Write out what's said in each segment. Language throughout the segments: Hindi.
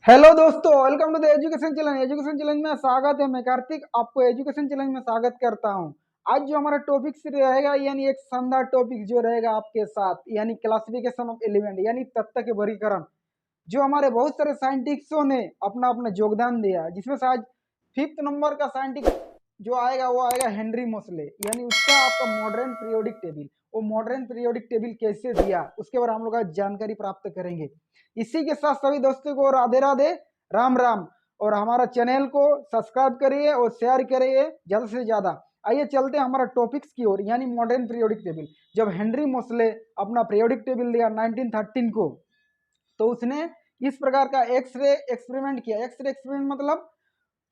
हेलो दोस्तों, welcome to the education challenge. Education challenge में स्वागत है। मैं कार्तिक आपको एजुकेशन चैलेंज में स्वागत करता हूं। आज जो हमारा टॉपिक रहेगा यानी एक शानदार टॉपिक जो रहेगा आपके साथ यानी क्लासिफिकेशन ऑफ एलिमेंट यानी तत्व के वर्गीकरण, जो हमारे बहुत सारे साइंटिस्टों ने अपना अपना योगदान दिया, जिसमें से आज 5th नंबर का साइंटिस्ट जो आएगा वो आएगा हेनरी मोसले, यानी उसका आपका मॉडर्न पीरियोडिक टेबल। वो मॉडर्न पीरियोडिक टेबल कैसे दिया उसके बारे में हम लोग आज जानकारी प्राप्त करेंगे। इसी के साथ सभी दोस्तों को राधे राधे, राम राम। और हमारा चैनल को सब्सक्राइब करिए और शेयर करिए ज्यादा से ज्यादा। आइए चलते हैं हमारा टॉपिक्स की ओर, यानी मॉडर्न पीरियोडिक टेबल। जब हेनरी मोसले अपना पीरियोडिक टेबल दिया 1913 को, तो उसने इस प्रकार का एक्सरे एक्सपेरिमेंट किया। एक्सरे एक्सपेरिमेंट मतलब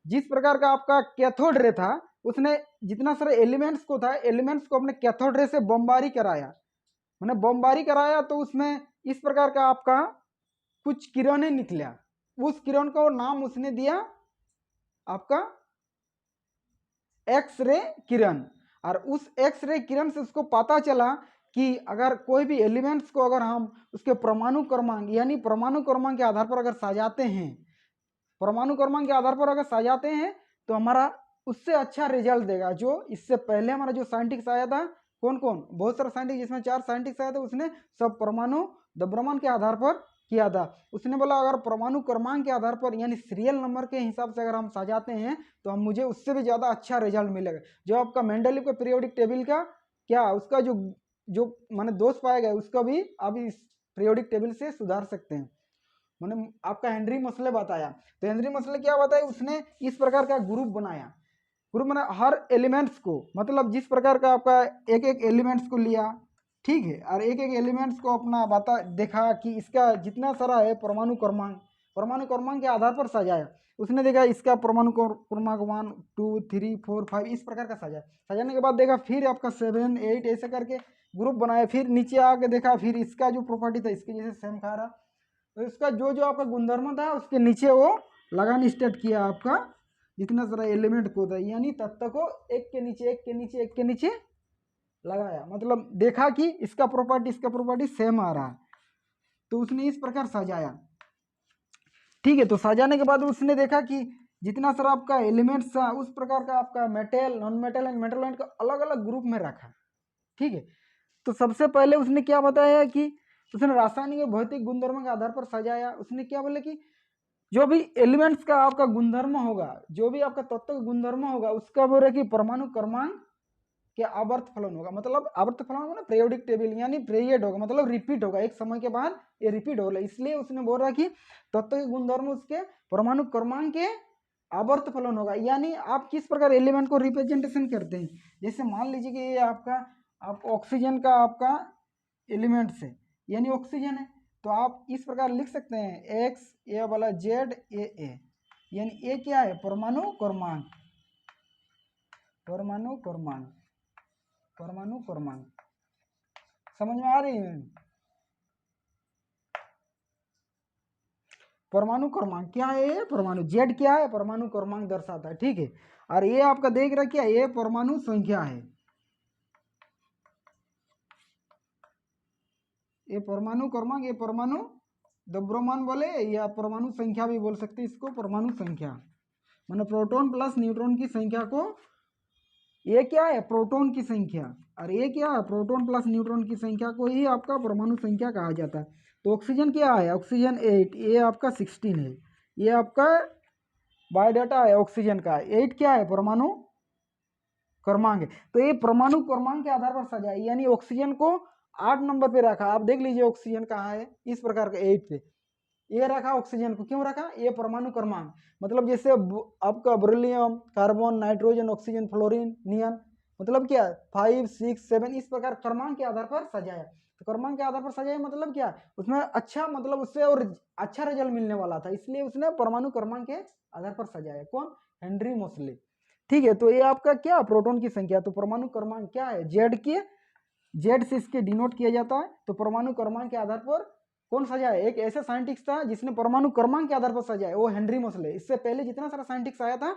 जिस प्रकार का आपका कैथोड रे था, उसने जितना सारे एलिमेंट्स को था, एलिमेंट्स को अपने कैथोड रे से बमबारी कराया। मैंने बमबारी कराया तो उसमें इस प्रकार का आपका कुछ किरणें निकला। उस किरण को नाम उसने दिया आपका एक्स रे किरण। और उस एक्स रे किरण से उसको पता चला कि अगर कोई भी एलिमेंट्स को अगर हम उसके परमाणु क्रमांक यानी परमाणु क्रमांक के आधार पर अगर सजाते हैं, परमाणु क्रमांक के आधार पर अगर सजाते हैं तो हमारा उससे अच्छा रिजल्ट देगा। जो इससे पहले हमारा जो साइंटिस्ट आया था, कौन कौन, बहुत सारे साइंटिस्ट, जिसमें 4 साइंटिस्ट आए थे, उसने सब परमाणु द्रव्यमान के आधार पर किया था। उसने बोला अगर परमाणु क्रमांक के आधार पर यानी सीरियल नंबर के हिसाब से अगर हम सजाते हैं तो हम मुझे उससे भी ज़्यादा अच्छा रिजल्ट मिलेगा। जो आपका मेंडलीव का पीरियोडिक टेबल का क्या उसका जो जो मैंने दोष पाया गया उसका भी आप इस पीरियोडिक टेबल से सुधार सकते हैं। मैंने आपका हेनरी मोसले बताया, तो हेनरी मोसले क्या बताया, उसने इस प्रकार का ग्रुप बनाया। ग्रुप बना हर एलिमेंट्स को, मतलब जिस प्रकार का आपका एक एक एलिमेंट्स को लिया, ठीक है, और एक एक एलिमेंट्स को अपना बता देखा कि इसका जितना सारा है परमाणु क्रमांक, परमाणु क्रमांक के आधार पर सजाया। उसने देखा इसका परमाणु क्रमांक 1 2 3 4 5 इस प्रकार का सजाया। सजाने के बाद देखा फिर आपका 7 8 ऐसे करके ग्रुप बनाया। फिर नीचे आके देखा फिर इसका जो प्रॉपर्टी था इसके जैसे सेम खा रहा, तो इसका जो जो आपका गुणधर्म था उसके नीचे वो लगाना स्टार्ट किया। आपका जितना सारा एलिमेंट को था यानी तत्व को एक के नीचे एक के नीचे एक के नीचे लगाया, मतलब देखा कि इसका प्रॉपर्टी सेम आ रहा है, तो उसने इस प्रकार सजाया। ठीक है, तो सजाने के बाद उसने देखा कि जितना सारा आपका एलिमेंट्स था उस प्रकार का आपका metal, non metal and metal को अलग अलग ग्रुप में रखा। ठीक है, तो सबसे पहले उसने क्या बताया कि उसने रासायनिक और भौतिक गुणधर्मों के आधार पर सजाया। उसने क्या बोले कि जो भी एलिमेंट्स का आपका गुणधर्म होगा, जो भी आपका तत्व का गुणधर्म होगा, उसका बोल रहा कि परमाणु क्रमांक के आवर्त फलन होगा। मतलब आवर्त फलन होगा ना, पीरियोडिक टेबल यानी पीरियड होगा, मतलब रिपीट होगा, एक समय के बाद ये रिपीट होगा। इसलिए उसने बोल रहा कि तत्व के गुणधर्म उसके परमाणु क्रमांक के आवर्त फलन होगा। यानी आप किस प्रकार एलिमेंट को रिप्रेजेंटेशन करते हैं, जैसे मान लीजिए कि ये आपका आप ऑक्सीजन का आपका एलिमेंट्स है, यानी ऑक्सीजन है, तो आप इस प्रकार लिख सकते हैं एक्स ए वाला जेड ए, यानी ए क्या है, परमाणु क्रमांक, परमाणु क्रमांक, परमाणु क्रमांक। समझ में आ रही है? परमाणु क्रमांक क्या है, ये परमाणु, जेड क्या है, परमाणु क्रमांक दर्शाता है। ठीक है, और ये आपका देख रहा क्या, ये परमाणु संख्या है, ये परमाणु क्रमांक, ये परमाणु द्रव्यमान बोले या परमाणु संख्या भी बोल सकते हैं इसको, परमाणु संख्या माने प्रोटॉन प्लस न्यूट्रॉन की संख्या को, ये क्या है प्रोटॉन की संख्या, और ये क्या है प्रोटॉन प्लस न्यूट्रॉन की संख्या को ही आपका परमाणु संख्या कहा जाता है। तो ऑक्सीजन क्या है, ऑक्सीजन 8, ये आपका 16 है, ये आपका बायोडाटा है ऑक्सीजन का। 8 क्या है, परमाणु क्रमांक है। तो ये परमाणु क्रमांक के आधार पर सजा है, यानी ऑक्सीजन को 8 नंबर पे रखा। आप देख लीजिए ऑक्सीजन कहाँ है, इस प्रकार का 8 पे ये रखा ऑक्सीजन को, क्यों रखा, ये परमाणु क्रमांक, मतलब जैसे आपका beryllium, carbon, nitrogen, oxygen, fluorine, neon, मतलब क्या 5 6 7 इस प्रकार क्रमांक के आधार पर सजाया। तो क्रमांक के आधार पर सजाया मतलब क्या, उसमें अच्छा, मतलब उससे और अच्छा रिजल्ट मिलने वाला था, इसलिए उसने परमाणु क्रमांक के आधार पर सजाया। कौन, हेनरी मोसले। ठीक है, तो ये आपका क्या प्रोटॉन की संख्या, तो परमाणु क्रमांक क्या है, जेड की, जेड से इसके डिनोट किया जाता है। तो परमाणु क्रमांक के आधार पर कौन सजाया, एक ऐसा साइंटिस्ट था जिसने परमाणु क्रमांक के आधार पर सजाया, वो हेनरी मोसले। इससे पहले जितना सारा साइंटिस्ट आया था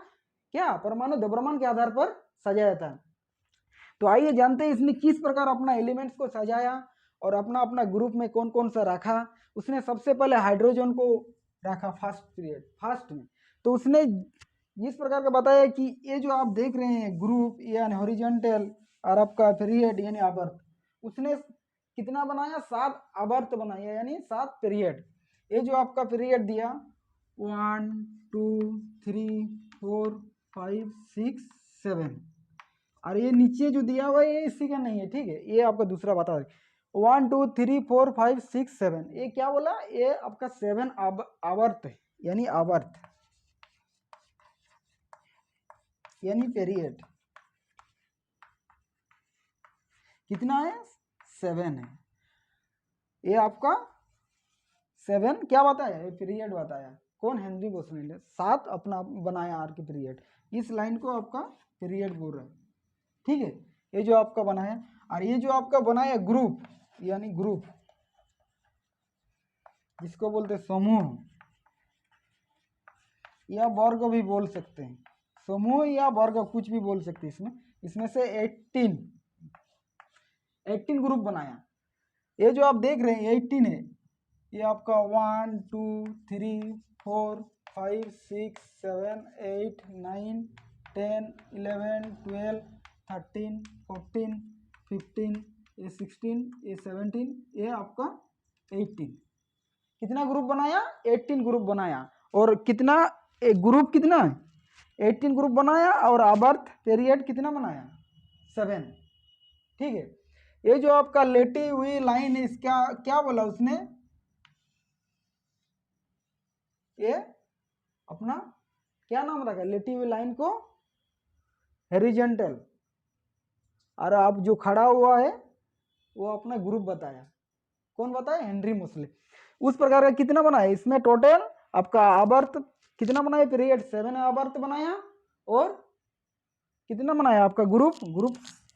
क्या परमाणु द्रव्यमान के आधार पर सजाया था। तो आइए जानते हैं इसने किस प्रकार अपना एलिमेंट्स को सजाया और अपना अपना ग्रुप में कौन कौन सा रखा। उसने सबसे पहले हाइड्रोजन को रखा फर्स्ट पीरियड फर्स्ट में। तो उसने इस प्रकार का बताया कि ये जो आप देख रहे हैं ग्रुप यानी हॉरिजॉन्टल और आपका पीरियड यानी आवर्त, उसने कितना बनाया 7 आवर्त बनाया यानी 7 पीरियड। ये जो आपका पीरियड दिया 1 2 3 4 5 6 7 और ये नीचे जो दिया हुआ है ये इसी का नहीं है, ठीक है, ये आपका दूसरा बता रहे 1 2 3 4 5 6 7, ये क्या बोला, ये आपका 7 आवर्त है यानी आवर्त यानी पीरियड कितना है 7 है। ये आपका 7 क्या बताया, ये पीरियड बताया कौन, हेनरी बोसवेल ने 7 अपना बनाया आर के पीरियड, इस लाइन को आपका पीरियड बोल रहा है, ठीक है। ये जो आपका बनाया और ये जो आपका बनाया ग्रुप यानी ग्रुप जिसको बोलते हैं समूह या वर्ग भी बोल सकते हैं, समूह या वर्ग कुछ भी बोल सकते हैं। इसमें से 18 ग्रुप बनाया। ये जो आप देख रहे हैं 18 है, ये आपका 1 2 3 4 5 6 7 8 9 10 11 12 13 14 15 ये 16 ये 17 ये आपका 18, कितना ग्रुप बनाया 18 ग्रुप बनाया। और कितना एक ग्रुप कितना 18 ग्रुप बनाया और आवर्त पीरियड कितना बनाया 7, ठीक है। ये जो आपका लेटी हुई लाइन है इसका क्या बोला उसने, ये अपना क्या नाम रखा लेटी हुई लाइन को हॉरिजॉन्टल, और आप जो खड़ा हुआ है वो अपना ग्रुप बताया, कौन बताया हेनरी मोसले। उस प्रकार का कितना बनाया इसमें टोटल आपका आवर्त कितना बनाया पीरियड 7 आवर्त बनाया और कितना बनाया आपका ग्रुप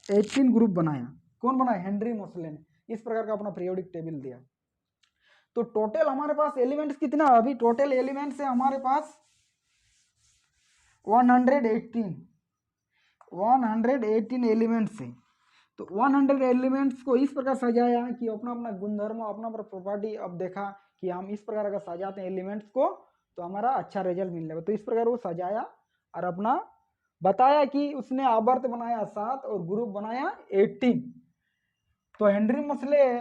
18 ग्रुप बनाया, कौन बनाया हेनरी मोसले ने। इस प्रकार का अपना पीरियोडिक टेबल दिया। तो टोटल हमारे पास एलिमेंट्स कितना, अभी टोटल एलिमेंट्स है हमारे पास 118 एलिमेंट्स है। तो 100 एलिमेंट्स को इस प्रकार सजाया कि अपना अपना गुणधर्म अपना अपना प्रॉपर्टी, अब देखा कि हम इस प्रकार का सजाते हैं एलिमेंट्स को तो हमारा अच्छा रिजल्ट मिलेगा। तो इस प्रकार वो सजाया और अपना बताया कि उसने आवर्त बनाया 7 और ग्रुप बनाया 18। तो हेनरी मोसले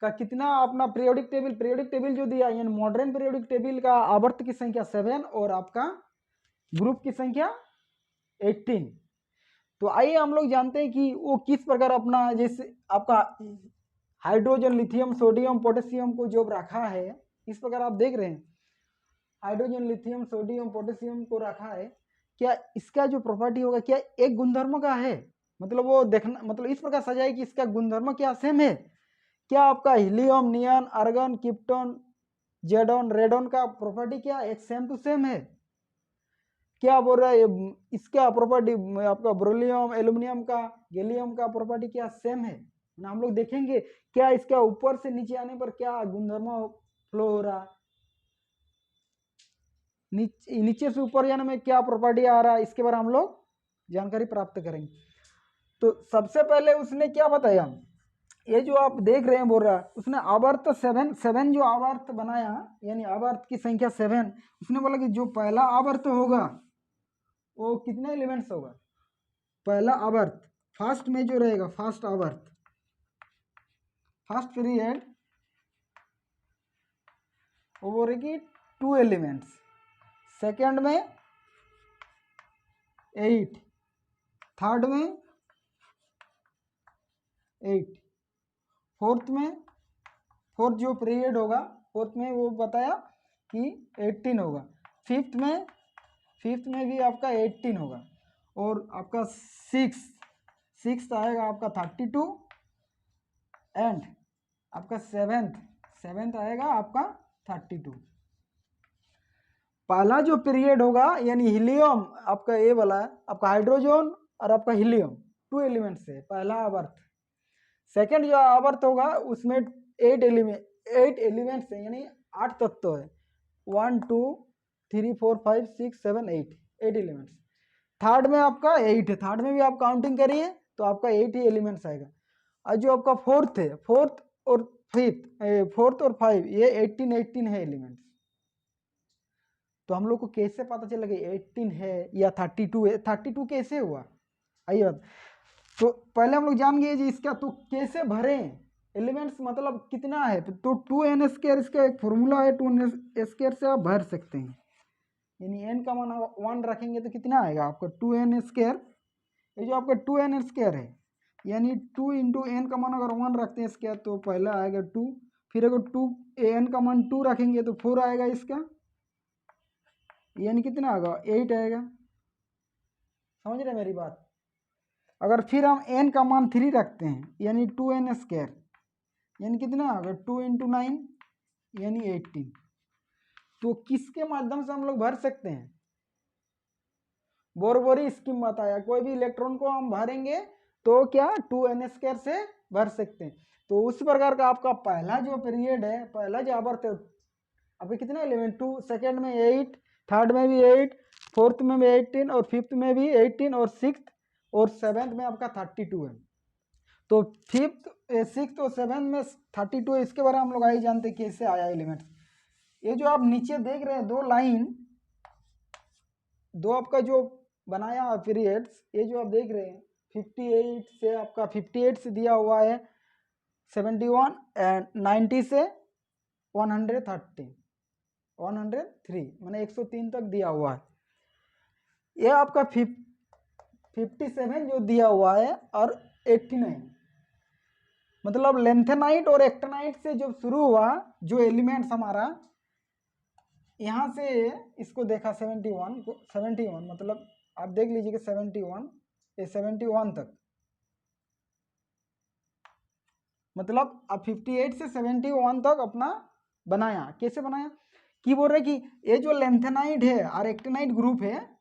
का कितना अपना पीरियोडिक टेबल जो दिया यानी मॉडर्न पीरियोडिक टेबल का आवर्त की संख्या 7 और आपका ग्रुप की संख्या 18। तो आइए हम लोग जानते हैं कि वो किस प्रकार अपना जैसे आपका हाइड्रोजन लिथियम सोडियम पोटेशियम को जो रखा है इस प्रकार आप देख रहे हैं हाइड्रोजन लिथियम सोडियम पोटेशियम को रखा है, क्या इसका जो प्रॉपर्टी होगा क्या एक गुणधर्म का है, मतलब वो देखना मतलब इस प्रकार सजाए कि इसका गुणधर्म क्या सेम है, क्या आपका हीलियम नियन आर्गन क्रिप्टॉन जेडॉन रेडॉन का प्रॉपर्टी क्या एक सेम टू सेम है, क्या बोल रहा है इसका प्रॉपर्टी आपका ब्रोलियम एल्यूमिनियम का गैलियम का प्रॉपर्टी क्या सेम है ना। हम लोग देखेंगे क्या इसका ऊपर से नीचे आने पर क्या गुणधर्म फ्लो हो रहा, नीचे से ऊपर जाने में क्या प्रॉपर्टी आ रहा है, इसके बारे में हम लोग जानकारी प्राप्त करेंगे। तो सबसे पहले उसने क्या बताया, ये जो आप देख रहे हैं बोल रहा है उसने आवर्त 7 जो आवर्त बनाया यानी आवर्त की संख्या 7, उसने बोला कि जो पहला आवर्त होगा वो कितने एलिमेंट्स होगा, पहला आवर्त फर्स्ट में जो रहेगा फर्स्ट आवर्त फर्स्ट पीरियड वो बोलेगी 2 एलिमेंट्स, सेकेंड में 8, थर्ड में 8, फोर्थ जो पीरियड होगा फोर्थ में वो बताया कि 18 होगा, फिफ्थ में भी आपका 18 होगा और आपका सिक्स आएगा आपका 32 एंड आपका सेवेंथ आएगा आपका 32। पहला जो पीरियड होगा यानी हीलियम आपका ये वाला आपका हाइड्रोजन और आपका हीलियम 2 एलिमेंट्स है पहला आवर्त। सेकेंड जो आवर्त होगा उसमें 8 एलिमेंट्स है यानी 8 तत्व है 1 2 3 4 5 6 7 8 एलिमेंट्स। थर्ड में आपका 8 है, थर्ड में भी आप काउंटिंग करिए तो आपका 8 ही एलिमेंट्स आएगा। और जो आपका फोर्थ और 5 ये 18 है एलिमेंट्स। तो हम लोग को कैसे पता चलेगा 18 है या 32 है? 32 कैसे हुआ, आइए बात। तो पहले हम लोग जान गए जी इसका, तो कैसे भरें एलिमेंट्स, मतलब कितना है, तो 2n² इसका एक फॉर्मूला है, 2n² से आप भर सकते हैं। यानी n का मान 1 रखेंगे तो कितना आएगा आपका 2n²। ये जो आपका 2n² है, यानी 2 इंटू एन का मान अगर 1 रखते हैं इसका तो पहला आएगा 2, फिर अगर 2 n का मान 2 रखेंगे तो 4 आएगा इसका, यानी कितना आएगा 8 आएगा। समझ रहे मेरी बात। अगर फिर हम n का मान 3 रखते हैं यानी 2n², यानी कितना आएगा 2 इंटू 9 यानी 18। तो किसके माध्यम से हम लोग भर सकते हैं? बोरबोरी स्कीम बताया, कोई भी इलेक्ट्रॉन को हम भरेंगे तो क्या 2n² से भर सकते हैं। तो उस प्रकार का आपका पहला जो पीरियड है, पहला जो आवर्त है, अभी कितना एलिमेंट 2, सेकेंड में 8, थर्ड में भी 8, फोर्थ में भी 18 और फिफ्थ में भी 18 और सिक्स्थ और सेवेंथ में आपका 32 है। तो फिफ्थ, सिक्स्थ और सेवेंथ में 32 है। इसके बारे में हम लोग आई जानते कैसे आया एलिमेंट। ये जो आप नीचे देख रहे हैं दो लाइन, दो आपका जो बनाया पीरियड्स, ये जो आप देख रहे हैं 58 से आपका 58 से दिया हुआ है 71 एंड 90 से 103 मैंने 103 तक दिया हुआ है। ये आपका 57 जो दिया हुआ है और 89, मतलब लेंथेनाइट और एक्टेनाइट से जब शुरू हुआ जो एलिमेंट्स हमारा, यहाँ से इसको देखा 71 को, 71 मतलब आप देख लीजिए कि 71 ये 71 तक, मतलब अब 58 से 71 तक अपना बनाया। कैसे बनाया कि बोल रहे कि ये जो लेंथेनाइट है और एक्टेनाइट ग्रुप है,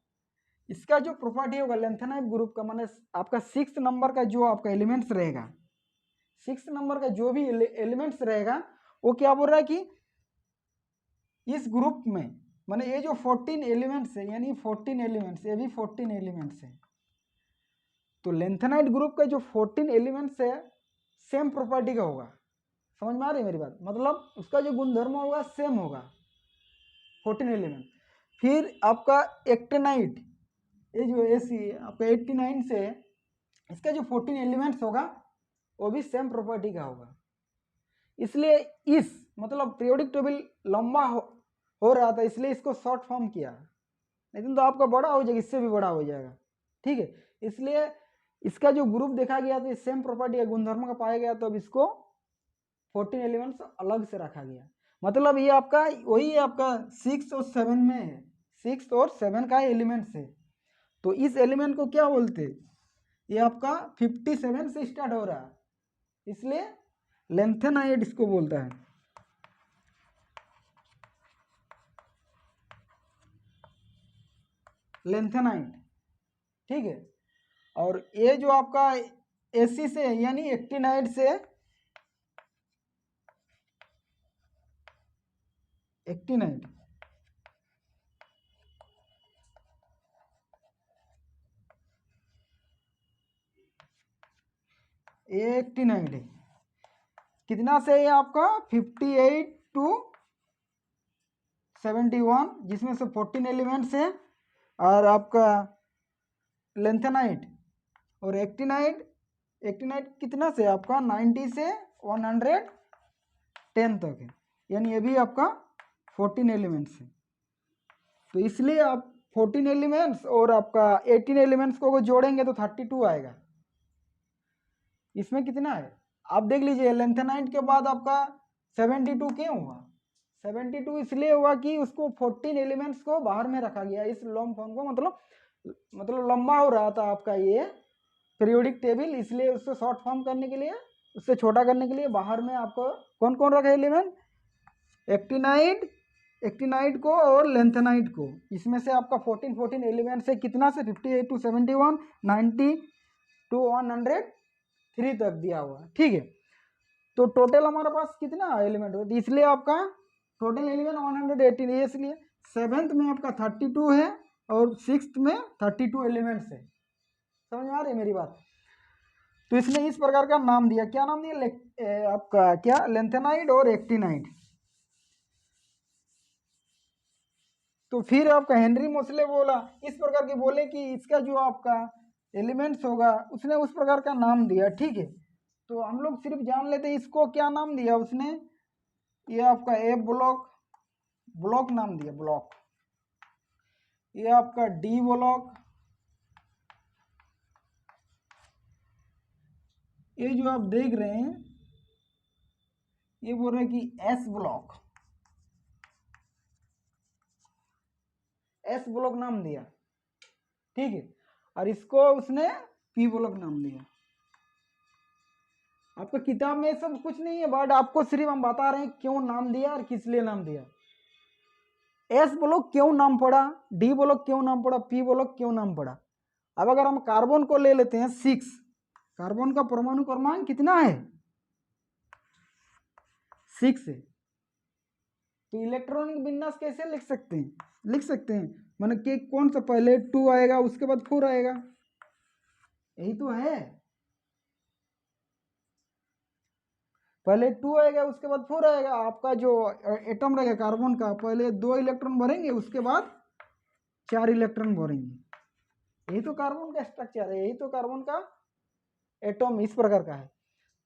इसका जो प्रॉपर्टी होगा लेंथेनाइट ग्रुप का, माने आपका 6 नंबर का जो आपका एलिमेंट्स रहेगा, 6 नंबर का जो भी एलिमेंट्स रहेगा, वो क्या बोल रहा है कि इस ग्रुप में, माने ये जो 14 एलिमेंट्स है, यानी 14 एलिमेंट्स, ये भी 14 एलिमेंट्स है। तो लेंथेनाइट ग्रुप का जो 14 एलिमेंट्स है सेम प्रॉपर्टी का होगा। समझ में आ रही है मेरी बात, मतलब उसका जो गुणधर्म होगा सेम होगा 14 एलिमेंट। फिर आपका एक्टेनाइट, ये जो एसी आपका 89 से इसका जो 14 एलिमेंट्स होगा वो भी सेम प्रॉपर्टी का होगा। इसलिए इस मतलब पीरियोडिक टेबल लंबा हो रहा था, इसलिए इसको शॉर्ट फॉर्म किया, लेकिन तो आपका बड़ा हो जाएगा, इससे भी बड़ा हो जाएगा, ठीक है। इसलिए इसका जो ग्रुप देखा गया तो सेम प्रॉपर्टी का गुणधर्म का पाया गया, तो अब इसको 14 एलिमेंट्स अलग से रखा गया। मतलब ये आपका वही है, आपका 6 और 7 में है, 6 और 7 का एलिमेंट्स है। तो इस एलिमेंट को क्या बोलते हैं, ये आपका 57 से स्टार्ट हो रहा है, इसलिए लेंथेनाइट इसको बोलता है। लेंथेनाइट, ठीक है। और ये जो आपका एसी से यानी एक्टिनाइट से, एक्टिनाइट ये एक्टिनाइट है, कितना से है आपका 58 टू 71, जिसमें से 14 एलिमेंट्स है। और आपका लेंथेनाइट और एक्टिनाइट, एक्टिनाइट कितना से आपका 90 से 110 तक है, यानी ये भी आपका 14 एलिमेंट्स है। तो इसलिए आप 14 एलिमेंट्स और आपका 18 एलिमेंट्स को जोड़ेंगे तो 32 आएगा। इसमें कितना है आप देख लीजिए, लेंथेनाइट के बाद आपका 72 क्यों हुआ? 72 इसलिए हुआ कि उसको 14 एलिमेंट्स को बाहर में रखा गया इस लॉन्ग फॉर्म को, मतलब लंबा हो रहा था आपका ये पीरियोडिक टेबल, इसलिए उसको शॉर्ट फॉर्म करने के लिए, उससे छोटा करने के लिए बाहर में आपको कौन कौन रखा एलिमेंट, एक्टिनाइट, एक्टिनाइट को और लेंथेनाइट को। इसमें से आपका 14 एलिमेंट से कितना से 58 टू 71, 90 टू 103 तक दिया हुआ है, ठीक है। तो टोटल हमारे पास कितना एलिमेंट हो, इसलिए आपका टोटल एलिमेंट 118 है, इसलिए सेवेंथ में आपका 32 है और सिक्स्थ में 32 एलिमेंट्स है। समझ में आ रही है मेरी बात। तो इसने इस प्रकार का नाम दिया, क्या नाम दिया आपका, क्या लेंथेनाइट और एक्टिनाइट। तो फिर आपका हेनरी मोसले बोला इस प्रकार के बोले कि इसका जो आपका एलिमेंट्स होगा उसने उस प्रकार का नाम दिया, ठीक है। तो हम लोग सिर्फ जान लेते हैं इसको क्या नाम दिया उसने, ये आपका ए ब्लॉक, ब्लॉक नाम दिया ब्लॉक, ये आपका डी ब्लॉक, ये जो आप देख रहे हैं ये बोल रहे हैं कि एस ब्लॉक, एस ब्लॉक नाम दिया, ठीक है। और इसको उसने पी ब्लॉक नाम दिया। आपका किताब में सब कुछ नहीं है, बट आपको सिर्फ हम बता रहे हैं क्यों नाम दिया और किस लिए नाम दिया। एस ब्लॉक क्यों नाम पड़ा, डी ब्लॉक क्यों नाम पड़ा, पी ब्लॉक क्यों नाम पड़ा। अब अगर हम कार्बन को ले लेते हैं 6, कार्बन का परमाणु क्रमांक कितना है 6 है। तो इलेक्ट्रॉनिक विन्यास कैसे लिख सकते हैं, लिख सकते हैं माने कि कौन सा पहले 2 आएगा उसके बाद 4 आएगा, यही तो है। पहले 2 आएगा उसके बाद 4 आएगा। आपका जो एटम रहेगा कार्बन का पहले 2 इलेक्ट्रॉन भरेंगे उसके बाद 4 इलेक्ट्रॉन भरेंगे, यही तो कार्बन का स्ट्रक्चर है, यही तो कार्बन का एटम इस प्रकार का है।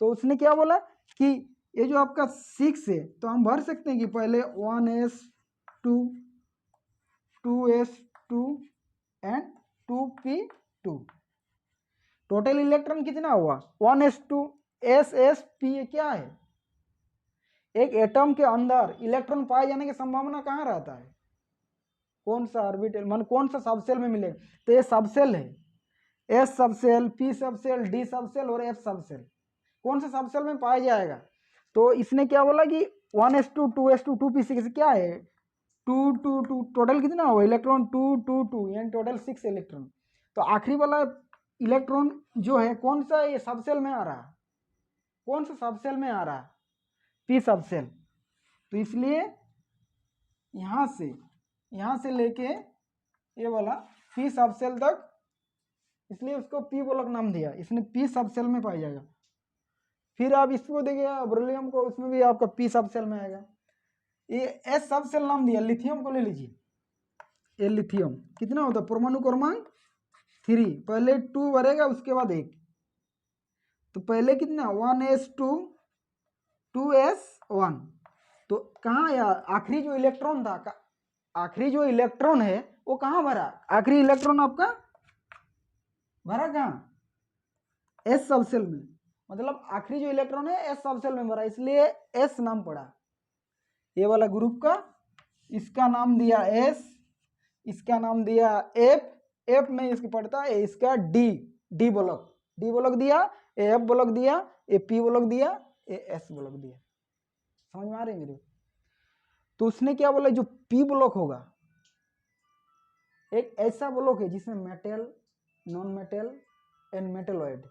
तो उसने क्या बोला कि ये जो आपका 6 है तो हम भर सकते हैं कि पहले 1s2 2s2 and 2p2, total electron कितना हुआ 1s2 ss p क्या है, एक एटम के अंदर इलेक्ट्रॉन पाए जाने की संभावना कहाँ रहता है, कौन सा ऑर्बिटल मान कौन सा सबसेल में मिलेगा। तो ये सबसेल है, S subshell, P subshell, D subshell और एफ सबसेल, कौन सा सबसेल में पाया जाएगा। तो इसने क्या बोला कि 1s2 2s2 2p6 क्या है 2 2 2, टोटल कितना हुआ इलेक्ट्रॉन 2 2 2 यानी टोटल 6 इलेक्ट्रॉन। तो आखिरी वाला इलेक्ट्रॉन जो है कौन सा ये सबसेल में आ रहा है, कौन सा सबसेल में आ रहा है पी सबसेल। तो इसलिए यहाँ से लेके ये वाला पी सबसेल तक, इसलिए उसको पी ब्लॉक नाम दिया, इसने पी सबसेल में पाया जाएगा। फिर आप इसको देखिए बेरिलियम को, उसमें भी आपका पी सबसेल में आएगा। ये एस सबसेल नाम दिया, लिथियम को ले लीजिए, ये लिथियम कितना होता है परमाणु क्रमांक 3, पहले 2 भरेगा उसके बाद 1, तो पहले कितना 1s2 2s1। तो कहाँ आया आखिरी जो इलेक्ट्रॉन था, आखिरी जो इलेक्ट्रॉन है वो कहाँ भरा, आखिरी इलेक्ट्रॉन आपका भरा कहाँ एस सबसेल में, मतलब आखिरी जो इलेक्ट्रॉन है एस सबसेल में भरा, इसलिए एस नाम पड़ा ये वाला ग्रुप का। इसका नाम दिया एस, इसका नाम दिया एफ, एफ में इसके पड़ता है इसका डी, डी ब्लॉक दिया, एफ ब्लॉक दिया, ए पी ब्लॉक दिया, ए एस ब्लॉक दिया। समझ में आ रही है मेरे। तो उसने क्या बोला जो पी ब्लॉक होगा एक ऐसा ब्लॉक है जिसमें metal, non metal and metalloid,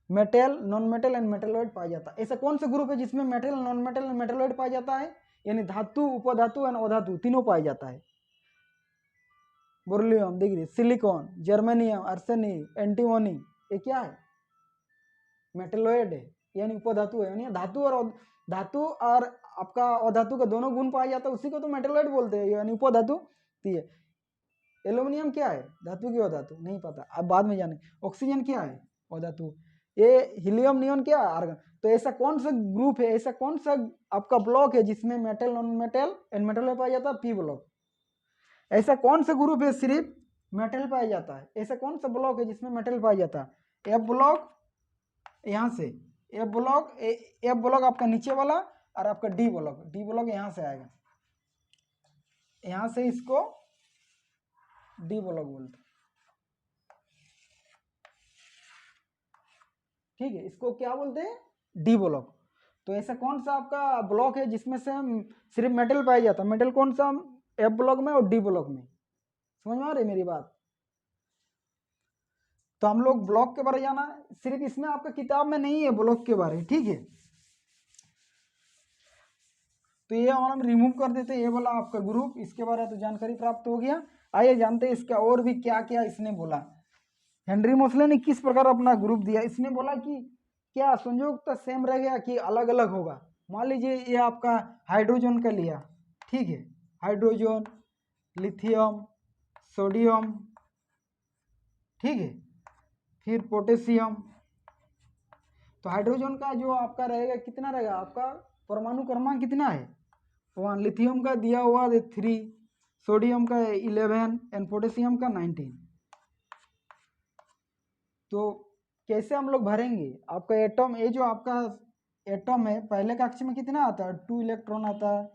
metal, non metal and metalloid पाया जाता है। ऐसा कौन सा ग्रुप है जिसमें metal, non metal and metalloid पाया जाता है, यानी धातु, उपधातु एंड अधातु तीनों पाया जाता है। बेरिलियम देखिए, सिलिकॉन, जर्मेनियम, आर्सेनिक, एंटीमोनी, ये क्या है मेटलॉइड है यानी उपधातु है, यानी धातु और आपका अधातु का दोनों गुण पाया जाता है, उसी को तो मेटलॉइड बोलते हैं यानी उपधातु। एल्यूमिनियम क्या है धातु की अधातु नहीं पता, अब बाद में जाने। ऑक्सीजन क्या है अधातु, ये हीलियम नियॉन क्या है आर्गन। तो ऐसा कौन सा ग्रुप है, ऐसा कौन सा आपका ब्लॉक है जिसमें metal, non metal and metal पाया जाता है पी ब्लॉक। ऐसा कौन सा ग्रुप है सिर्फ मेटल पाया जाता है, ऐसा कौन सा ब्लॉक है जिसमें मेटल पाया जाता है एफ ब्लॉक, यहाँ से एफ ब्लॉक आपका नीचे वाला, और आपका डी ब्लॉक यहाँ से आएगा, यहाँ से इसको डी ब्लॉक बोलते, ठीक है, इसको क्या बोलते हैं डी ब्लॉक। तो ऐसा कौन सा आपका ब्लॉक है जिसमें से सिर्फ मेटल पाया जाता है, मेटल कौन सा एफ ब्लॉक में और डी ब्लॉक में। समझ में आ रही मेरी बात। तो हम लोग ब्लॉक के बारे जाना, सिर्फ इसमें आपका किताब में नहीं है ब्लॉक के बारे, ठीक है। तो ये हम रिमूव कर देते हैं ये वाला आपका ग्रुप, इसके बारे में तो जानकारी प्राप्त हो गया। आइए जानते हैं इसका और भी क्या क्या इसने बोला। हेनरी मोसले ने किस प्रकार अपना ग्रुप दिया, इसने बोला कि क्या संयोग तो सेम रह गया कि अलग अलग होगा। मान लीजिए ये आपका हाइड्रोजन का लिया, ठीक है, हाइड्रोजन, लिथियम, सोडियम, ठीक है, फिर पोटेशियम। तो हाइड्रोजन का जो आपका रहेगा कितना रहेगा, आपका परमाणु क्रमांक कितना है 1, लिथियम का दिया हुआ है 3, सोडियम का 11 एंड पोटेशियम का 19। तो कैसे हम लोग भरेंगे, आपका एटम, ये जो आपका एटम है पहले कक्ष में कितना आता है 2 इलेक्ट्रॉन आता है,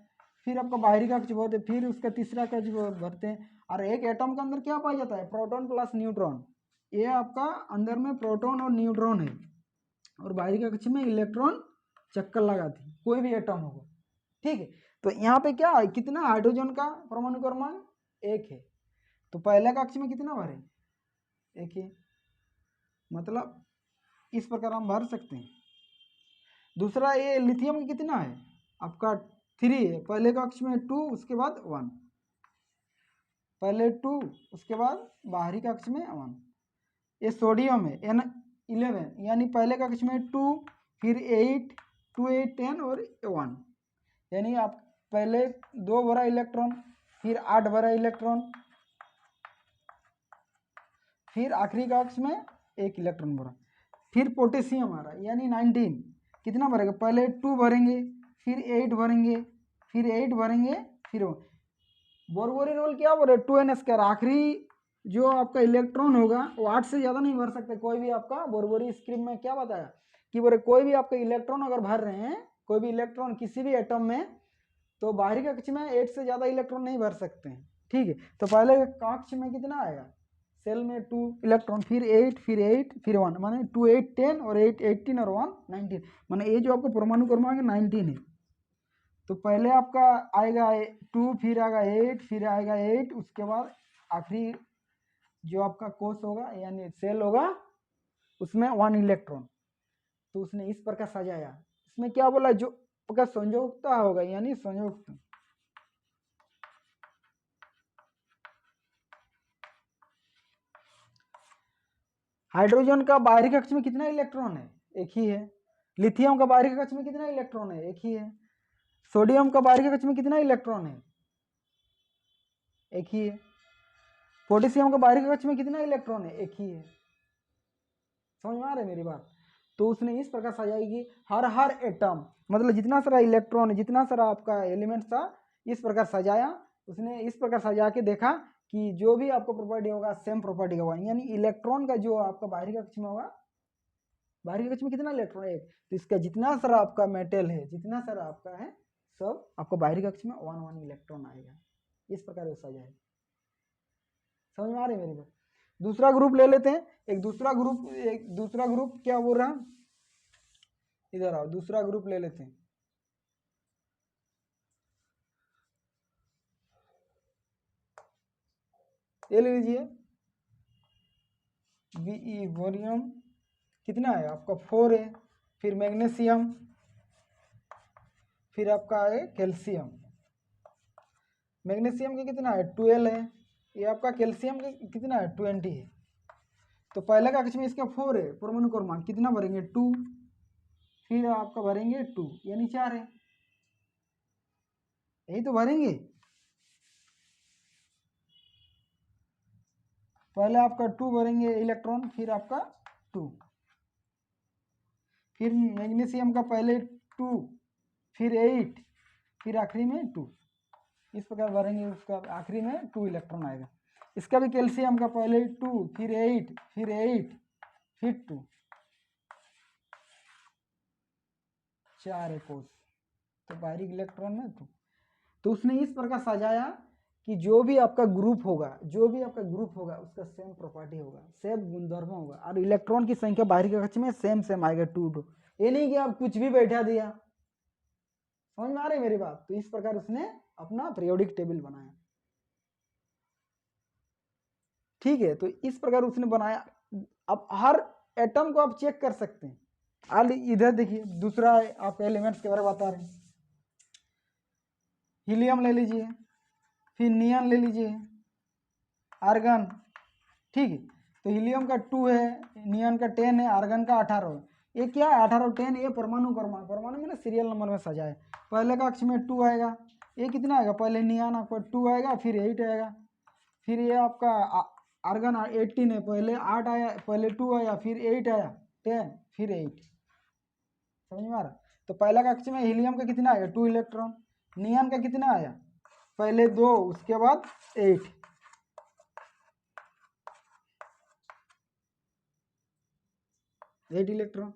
फिर आपका बाहरी कक्ष भरते, फिर उसका तीसरा कक्ष भरते हैं। और एक एटम के अंदर क्या पाया जाता है, प्रोटॉन प्लस न्यूट्रॉन। ये आपका अंदर में प्रोटॉन और न्यूट्रॉन है, और बाहरी कक्ष में इलेक्ट्रॉन चक्कर लगाती कोई भी एटम होगा, ठीक है। तो यहाँ पे क्या है, कितना हाइड्रोजन का परमाणु क्रमांक 1 है, तो पहले कक्ष में कितना भरे 1 है, मतलब इस प्रकार हम भर सकते हैं। दूसरा ये लिथियम की कितना है आपका 3 है, पहले कक्ष में 2 उसके बाद 1, पहले 2 उसके बाद बाहरी कक्ष में 1। ये सोडियम है N11, यानी पहले कक्ष में 2, फिर 8, 2 8 10 और 1, यानी आप पहले 2 भरा इलेक्ट्रॉन, फिर 8 भरा इलेक्ट्रॉन, फिर आखिरी कक्ष में 1 इलेक्ट्रॉन भरा। फिर पोटेशियम आ रहा है यानी 19, कितना भरेगा, पहले 2 भरेंगे, फिर 8 भरेंगे, फिर 8 भरेंगे, फिर बोरबोरी रोल क्या बोल रहे 2n²। आखिरी जो आपका इलेक्ट्रॉन होगा वो 8 से ज़्यादा नहीं भर सकते कोई भी। आपका बोरबोरी स्क्रीन में क्या बताया कि बोले कोई भी आपका इलेक्ट्रॉन अगर भर रहे हैं, कोई भी इलेक्ट्रॉन किसी भी एटम में, तो बाहरी कक्ष में 8 से ज़्यादा इलेक्ट्रॉन नहीं भर सकते हैं, ठीक है। तो पहले कक्ष में कितना आएगा, सेल में 2 इलेक्ट्रॉन, फिर 8, फिर 8, फिर 1, माने 2 8 10 और 8 18 और 1 19, माने ये जो आपका परमाणु क्रमांक 19 है। तो पहले आपका आएगा 2, फिर आएगा 8, फिर आएगा 8, उसके बाद आखिरी जो आपका कोष होगा यानी सेल होगा उसमें 1 इलेक्ट्रॉन। तो उसने इस प्रकार सजाया, इसमें क्या बोला, जो आपका संयोजकता होगा यानी संयोजकता, हाइड्रोजन का बाहरी कक्ष में कितना इलेक्ट्रॉन है, 1 ही है। लिथियम का बाहरी कक्ष में कितना इलेक्ट्रॉन है, 1 ही है। सोडियम का बाहरी कक्ष में कितना इलेक्ट्रॉन है, 1 ही है। पोटेशियम का बाहरी कक्ष में कितना इलेक्ट्रॉन है, 1 ही है। समझ में आ रहा है मेरी बात। तो उसने इस प्रकार सजाएगी हर एटम, मतलब जितना सारा इलेक्ट्रॉन है, जितना सारा आपका एलिमेंट था, इस प्रकार सजाया उसने। इस प्रकार सजा के देखा कि जो भी आपको प्रॉपर्टी होगा सेम प्रॉपर्टी होगा, यानी इलेक्ट्रॉन का जो आपका बाहरी कक्ष में होगा, बाहरी कक्ष में कितना इलेक्ट्रॉन है, तो इसका जितना सारा आपका मेटल है, जितना सारा आपका है, सब आपका बाहरी कक्ष में 1 1 इलेक्ट्रॉन आएगा। इस प्रकार वो सजाए। समझ में आ रही है मेरी बात। दूसरा ग्रुप ले लेते हैं, एक दूसरा ग्रुप क्या बोल रहा है, इधर आओ, दूसरा ग्रुप ले लेते हैं। ये ले लीजिए Be बोरियम कितना है आपका 4 है, फिर मैग्नीशियम, फिर आपका है कैल्शियम। मैग्नीशियम के कितना है 12 है, ये आपका कैल्शियम के कितना है 20 है। तो पहले कक्ष में इसका 4 है, परमाणु क्रमांक कितना भरेंगे 2, फिर आपका भरेंगे 2 यानी 4 है, यही तो भरेंगे। पहले आपका 2 भरेंगे इलेक्ट्रॉन, फिर आपका 2, फिर मैग्नीशियम का पहले 2, फिर 8, फिर आखिरी में 2, इस प्रकार भरेंगे। उसका आखिरी में 2 इलेक्ट्रॉन आएगा। इसका भी कैल्शियम का पहले 2, फिर 8, फिर 8, फिर 2, 4 है कोष, तो बाहरी इलेक्ट्रॉन में 2। तो उसने इस प्रकार सजाया कि जो भी आपका ग्रुप होगा, उसका सेम प्रॉपर्टी होगा, सेम गुणधर्म होगा, और इलेक्ट्रॉन की संख्या बाहरी कक्ष में सेम आएगा 2। ये नहीं कि आप कुछ भी बैठा दिया। समझ में आ रही है मेरी बात। तो इस प्रकार उसने अपना पीरियोडिक टेबल बनाया, ठीक है। तो इस प्रकार उसने बनाया। अब हर एटम को आप चेक कर सकते हैं। आज इधर देखिए, दूसरा आप एलिमेंट्स के बारे में बता रहे हैं। हीलियम ले लीजिए, फिर नियन ले लीजिए, आर्गन, ठीक है। तो हीलियम का 2 है, नियन का 10 है, आर्गन का 18 है। ये क्या है 18 और 10, ये परमाणु क्रमांक, परमाणु में ना सीरियल नंबर में सजा है। पहले कक्ष में 2 आएगा, ये कितना आएगा, पहले नियॉन आपका 2 आएगा, फिर 8 आएगा, फिर ये आपका आर्गन 18 है, पहले 8 आया, पहले 2 आया, फिर 8 आया, 10, फिर 8। समझ में आ रहा? तो पहला कक्ष में हीलियम का कितना आएगा, 2 इलेक्ट्रॉन। नियॉन का कितना आया, पहले 2, उसके बाद 8। इलेक्ट्रॉन।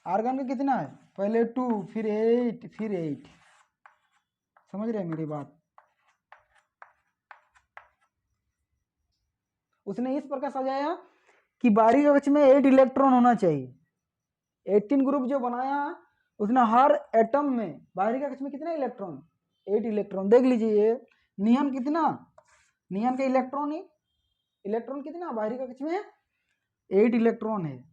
आर्गन का कितना है, पहले 2, फिर 8, फिर 8। समझ रहे हैं मेरी बात? उसने इस प्रकार सजाया कि बाहरी कक्ष में 8 इलेक्ट्रॉन होना चाहिए। 18 ग्रुप जो बनाया उसने, हर एटम में बाहरी कक्ष में कितने इलेक्ट्रॉन, 8 इलेक्ट्रॉन। देख लीजिए नियॉन कितना, नियॉन का इलेक्ट्रॉन कितना बाहरी कक्ष में, 8 इलेक्ट्रॉन है।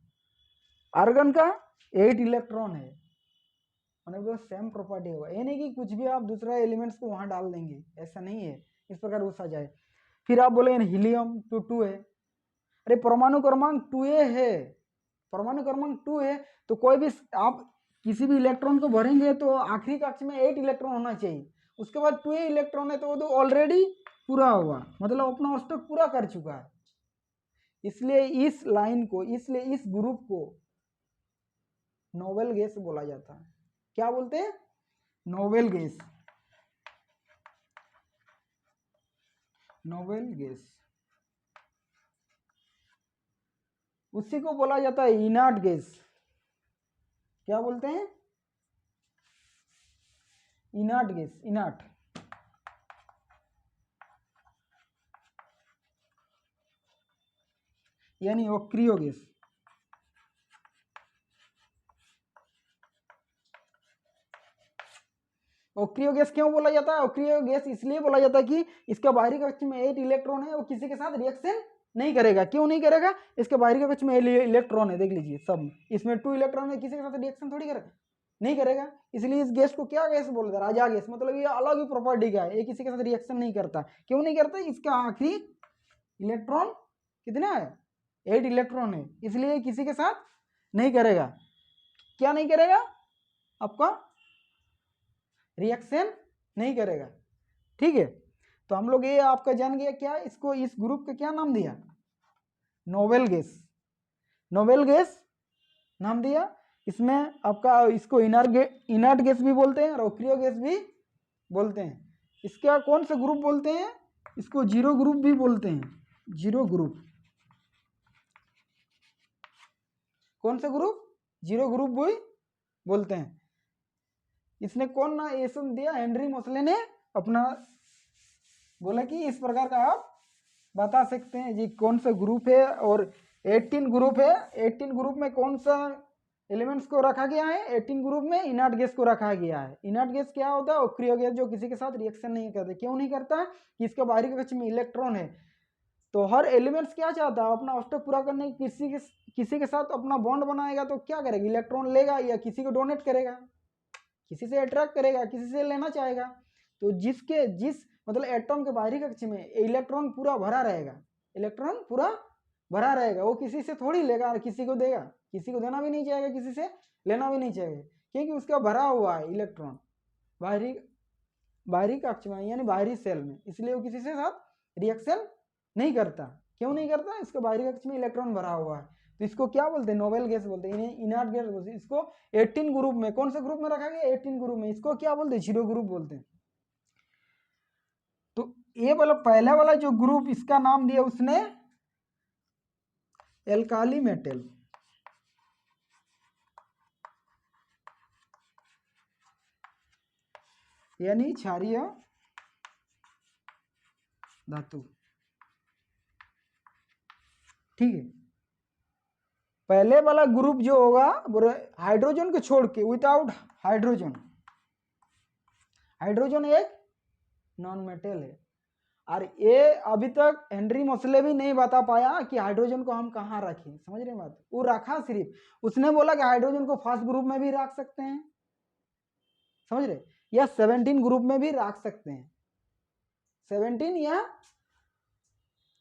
आर्गन का 8 इलेक्ट्रॉन है, मतलब सेम प्रॉपर्टी होगा। ये नहीं कि कुछ भी आप दूसरा एलिमेंट्स को वहां डाल देंगे, ऐसा नहीं है। इस प्रकार वो सजाए। फिर आप बोले हीलियम 2 है, अरे परमाणु क्रमांक 2a है, परमाणु क्रमांक 2 है, तो कोई भी आप किसी भी इलेक्ट्रॉन को भरेंगे तो आखिरी कक्ष में 8 इलेक्ट्रॉन होना चाहिए। उसके बाद 2a इलेक्ट्रॉन है तो वो तो ऑलरेडी पूरा हुआ, मतलब अपना अष्टक पूरा कर चुका है। इसलिए इस लाइन को, इसलिए इस ग्रुप को नोबेल गैस बोला जाता है। क्या बोलते हैं, नोबेल गैस, नोबेल गैस। उसी को बोला जाता है इनर्ट गैस। क्या बोलते हैं, इनर्ट गैस, इनर्ट। यानी अक्रिय गैस। अक्रिय गैस क्यों बोला जाता है, अक्रिय गैस इसलिए बोला जाता है कि इसका बाहरी कक्ष में 8 इलेक्ट्रॉन है, वो किसी के साथ रिएक्शन नहीं करेगा। क्यों नहीं करेगा, इसके बाहरी कक्ष में इलेक्ट्रॉन है, देख लीजिए सब, इसमें 2 इलेक्ट्रॉन है, किसी के साथ रिएक्शन थोड़ी करेगा, नहीं करेगा। इसलिए इस गैस को क्या गैस बोलते हैं, राजा गैस। मतलब ये अलग ही प्रॉपर्टी का है, ये किसी के साथ रिएक्शन नहीं करता। क्यों नहीं करता, इसका आखिरी इलेक्ट्रॉन कितना है, 8 इलेक्ट्रॉन है, इसलिए किसी के साथ नहीं करेगा। क्या नहीं करेगा, आपका रिएक्शन नहीं करेगा। ठीक है, तो हम लोग ये आपका जान गया क्या, इसको, इस ग्रुप का क्या नाम दिया, नोबेल गैस। नोबेल गैस नाम दिया। इसमें आपका इसको इनर्ट गैस भी बोलते हैं और अक्रिय गैस भी बोलते हैं। इसका कौन सा ग्रुप बोलते हैं, इसको जीरो ग्रुप भी बोलते हैं, जीरो ग्रुप। कौन सा ग्रुप, जीरो ग्रुप भी बोलते हैं। इसने कौन ना ये सब दिया, हेनरी मोसले ने अपना बोला कि इस प्रकार का आप बता सकते हैं जी कौन सा ग्रुप है। और 18 ग्रुप है, 18 ग्रुप में कौन सा एलिमेंट्स को रखा गया है, 18 ग्रुप में इनर्ट गैस को रखा गया है। इनर्ट गैस क्या होता है, अक्रिय गैस, जो किसी के साथ रिएक्शन नहीं करते। क्यों नहीं करता, कि इसका बाहरी कक्ष में इलेक्ट्रॉन है। तो हर एलिमेंट्स क्या चाहता है, अपना अष्टक पूरा करने की किसी के साथ अपना बॉन्ड बनाएगा तो क्या करेगा, इलेक्ट्रॉन लेगा या किसी को डोनेट करेगा, किसी से अट्रैक्ट करेगा, किसी से लेना चाहेगा। तो जिस मतलब एटम के बाहरी कक्ष में इलेक्ट्रॉन पूरा भरा रहेगा, इलेक्ट्रॉन पूरा भरा रहेगा, वो किसी से थोड़ी लेगा और किसी को देगा, किसी को देना भी नहीं चाहेगा, किसी से लेना भी नहीं चाहेगा, क्योंकि उसका भरा हुआ है इलेक्ट्रॉन बाहरी कक्ष में, यानी बाहरी सेल में। इसलिए वो किसी से साथ रिएक्शन नहीं करता। क्यों नहीं करता, इसका बाहरी कक्ष में इलेक्ट्रॉन भरा हुआ है। तो इसको क्या बोलते हैं, नोबेल गैस बोलते हैं, इनर्ट गैस बोलते हैं। इसको 18 ग्रुप में, कौन से ग्रुप में रखा गया, 18 ग्रुप में। इसको क्या बोलते हैं, जीरो ग्रुप बोलते हैं। तो ये वाला पहला वाला जो ग्रुप, इसका नाम दिया उसने एल्काली मेटल, यानी क्षारीय धातु। ठीक है, पहले वाला ग्रुप जो होगा हाइड्रोजन को छोड़ के, विदाउट हाइड्रोजन, हाइड्रोजन एक नॉन मेटल है। और ये अभी तक हेनरी मोसले भी नहीं बता पाया कि हाइड्रोजन को हम कहाँ रखें। समझ रहे बात, वो रखा सिर्फ, उसने बोला कि हाइड्रोजन को फर्स्ट ग्रुप में भी रख सकते हैं, समझ रहे, या 17 ग्रुप में भी रख सकते हैं। 17 या